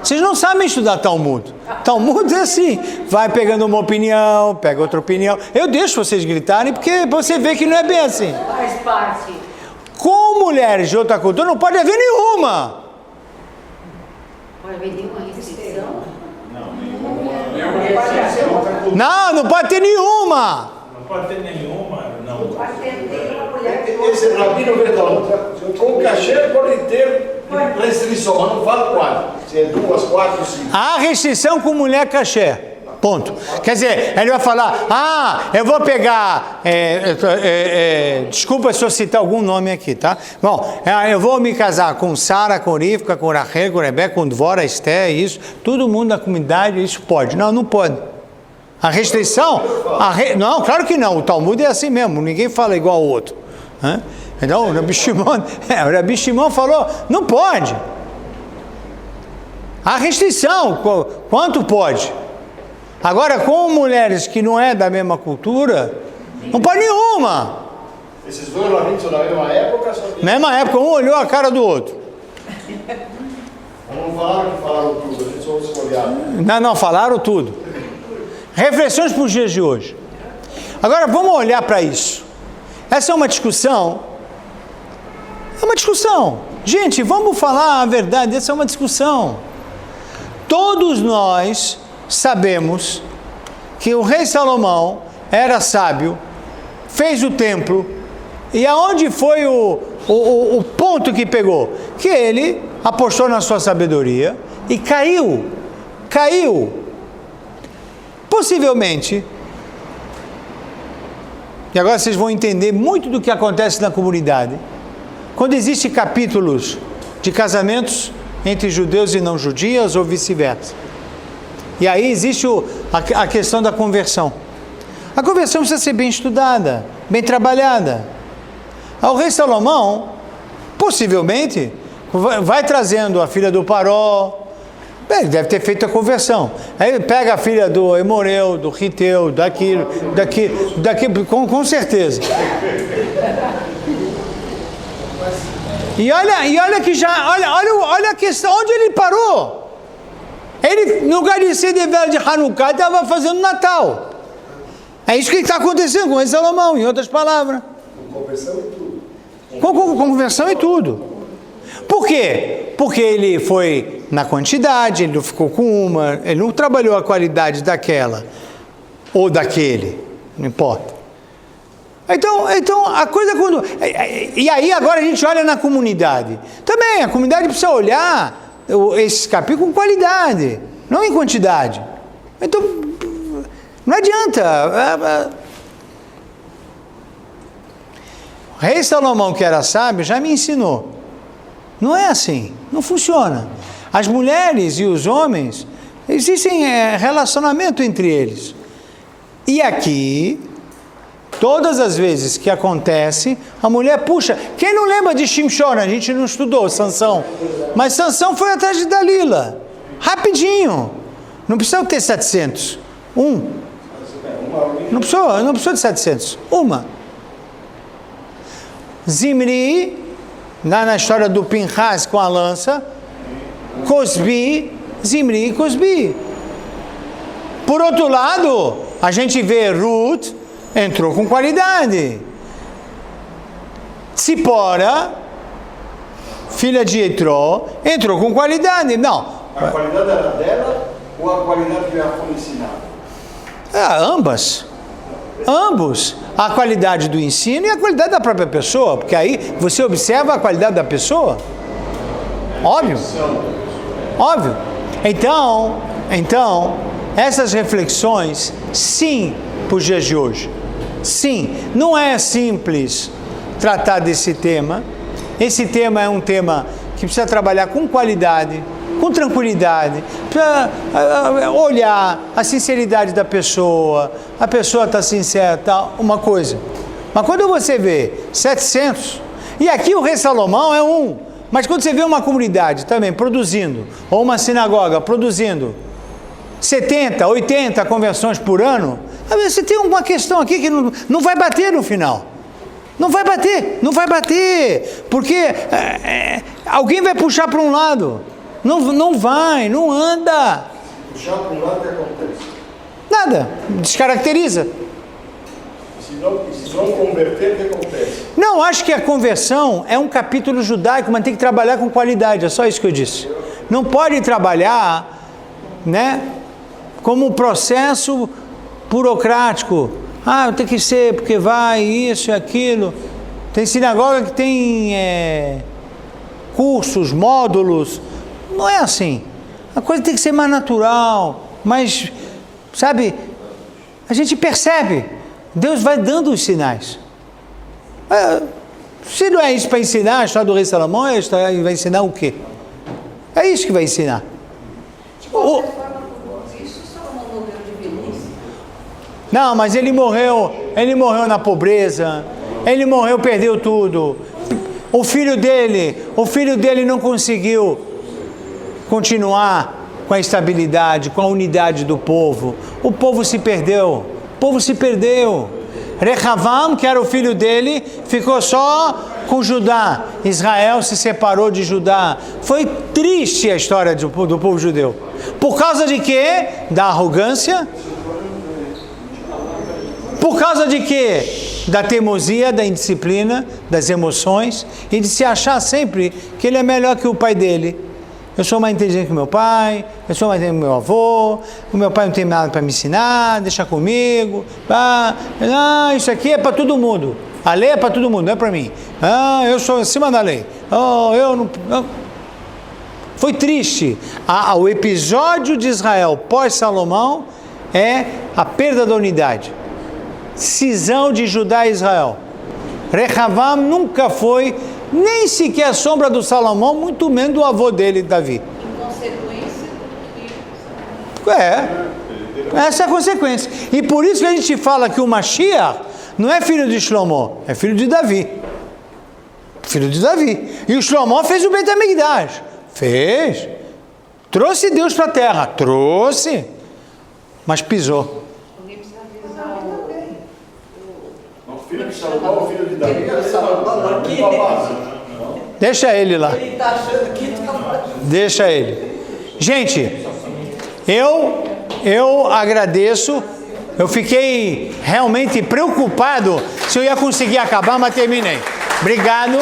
Vocês não sabem estudar Talmud. Talmud é assim, vai pegando uma opinião, pega outra opinião. Eu deixo vocês gritarem porque você vê que não é bem assim. Faz parte. Com mulheres de outra cultura não pode haver nenhuma. Pode haver nenhuma restrição? Não pode ter nenhuma. Não pode ter nenhuma, não. Pode ter nenhuma mulher. Esse rabino verdão, com kasher pode ter restrição, mas não fala quanto. Se é 2, 4, 5. Há restrição com mulher kasher. Ponto. Quer dizer, ele vai falar, eu vou pegar, desculpa se eu citar algum nome aqui, tá? Bom, eu vou me casar com Sara, com Rivka, com Rachel, com Rebeca, com Dvora, Esté, isso, todo mundo da comunidade, isso pode. Não pode. A restrição, não, claro que não, o Talmud é assim mesmo, ninguém fala igual ao outro. Então, o Rabi Shimon falou, não pode. Há restrição, quanto pode? Agora, com mulheres que não é da mesma cultura, não pode nenhuma. Esses dois rabinos são da mesma época? Mesma época, um olhou a cara do outro. Não falaram que falaram tudo, a gente só se olhar. Não, falaram tudo. Reflexões para os dias de hoje. Agora, vamos olhar para isso. Essa é uma discussão. Gente, vamos falar a verdade, essa é uma discussão. Todos nós sabemos que o rei Salomão era sábio, fez o templo, e aonde foi o ponto que pegou? Que ele apostou na sua sabedoria e caiu. Possivelmente, e agora vocês vão entender muito do que acontece na comunidade, quando existem capítulos de casamentos entre judeus e não judias ou vice-versa. E aí existe a questão da conversão. A conversão precisa ser bem estudada, bem trabalhada. O rei Salomão, possivelmente, vai trazendo a filha do Paró. Ele deve ter feito a conversão. Aí ele pega a filha do Emoreu, do Riteu, daqui, com certeza. E olha que já, olha a questão, onde ele parou? Ele, no lugar de ser de vela de Hanukkah, estava fazendo Natal. É isso que está acontecendo com esse Salomão, em outras palavras. Com conversão e tudo. Com conversão e tudo. Por quê? Porque ele foi na quantidade, ele não ficou com uma, ele não trabalhou a qualidade daquela ou daquele, não importa. Então a coisa quando... E aí agora a gente olha na comunidade. Também, a comunidade precisa olhar esses capítulos com qualidade, não em quantidade. Então, não adianta. O rei Salomão, que era sábio, já me ensinou. Não é assim, não funciona. As mulheres e os homens, existem relacionamento entre eles. E aqui, todas as vezes que acontece, a mulher puxa. Quem não lembra de Shimshon? A gente não estudou Sansão. Mas Sansão foi atrás de Dalila. Rapidinho. Não precisa ter 700. Não precisou de 700. Uma. Zimri, na história do Pinhas com a lança. Cosbi, Zimri e Cosbi. Por outro lado, a gente vê Ruth, entrou com qualidade. Tsipora, filha de Etró, entrou com qualidade. Não. A qualidade era dela ou a qualidade que ela foi ensinada? Ambas. Ambos. A qualidade do ensino e a qualidade da própria pessoa. Porque aí você observa a qualidade da pessoa. Óbvio. Óbvio. Então, essas reflexões, sim, para os dias de hoje. Sim, não é simples tratar desse tema. Esse tema é um tema que precisa trabalhar com qualidade, com tranquilidade, para olhar a sinceridade da pessoa, a pessoa está sincera, tal, uma coisa. Mas quando você vê 700, e aqui o rei Salomão é um, mas quando você vê uma comunidade também produzindo, ou uma sinagoga produzindo 70, 80 conversões por ano, você tem uma questão aqui que não vai bater no final. Não vai bater, porque alguém vai puxar para um lado. Não anda. Puxar para um lado, o que acontece? Nada, descaracteriza. Se não converter, o que acontece? Não, acho que a conversão é um capítulo judaico, mas tem que trabalhar com qualidade, é só isso que eu disse. Não pode trabalhar, como um processo burocrático. Tem que ser, porque vai, isso e aquilo. Tem sinagoga que tem cursos, módulos. Não é assim. A coisa tem que ser mais natural, mas, sabe, a gente percebe. Deus vai dando os sinais. Se não é isso para ensinar, a história do rei Salomão, vai ensinar o quê? É isso que vai ensinar. Não, mas ele morreu na pobreza, ele morreu, perdeu tudo. O filho dele não conseguiu continuar com a estabilidade, com a unidade do povo. O povo se perdeu. Rehavam, que era o filho dele, ficou só com Judá. Israel se separou de Judá. Foi triste a história do povo judeu. Por causa de quê? Da arrogância. Por causa de quê? Da teimosia, da indisciplina, das emoções e de se achar sempre que ele é melhor que o pai dele. Eu sou mais inteligente que meu pai, eu sou mais inteligente que meu avô, o meu pai não tem nada para me ensinar, deixa comigo. Isso aqui é para todo mundo. A lei é para todo mundo, não é para mim. Eu sou acima da lei. Eu não. Foi triste. O episódio de Israel pós-Salomão é a perda da unidade. Cisão de Judá e Israel. Rehavam nunca foi nem sequer a sombra do Salomão, muito menos do avô dele, Davi. Essa é a consequência. E por isso que a gente fala que o Mashiach não é filho de Shlomo, é filho de Davi. filho de Davi. E o Salomão fez o Beit HaMikdash. Fez. Trouxe Deus para a terra. Trouxe. Mas pisou. O filho de Salomão, o filho de Davi, era Salomão aqui. Deixa ele lá. Ele está achando que está... Deixa ele. Gente, eu agradeço. Eu fiquei realmente preocupado se eu ia conseguir acabar, mas terminei. Obrigado.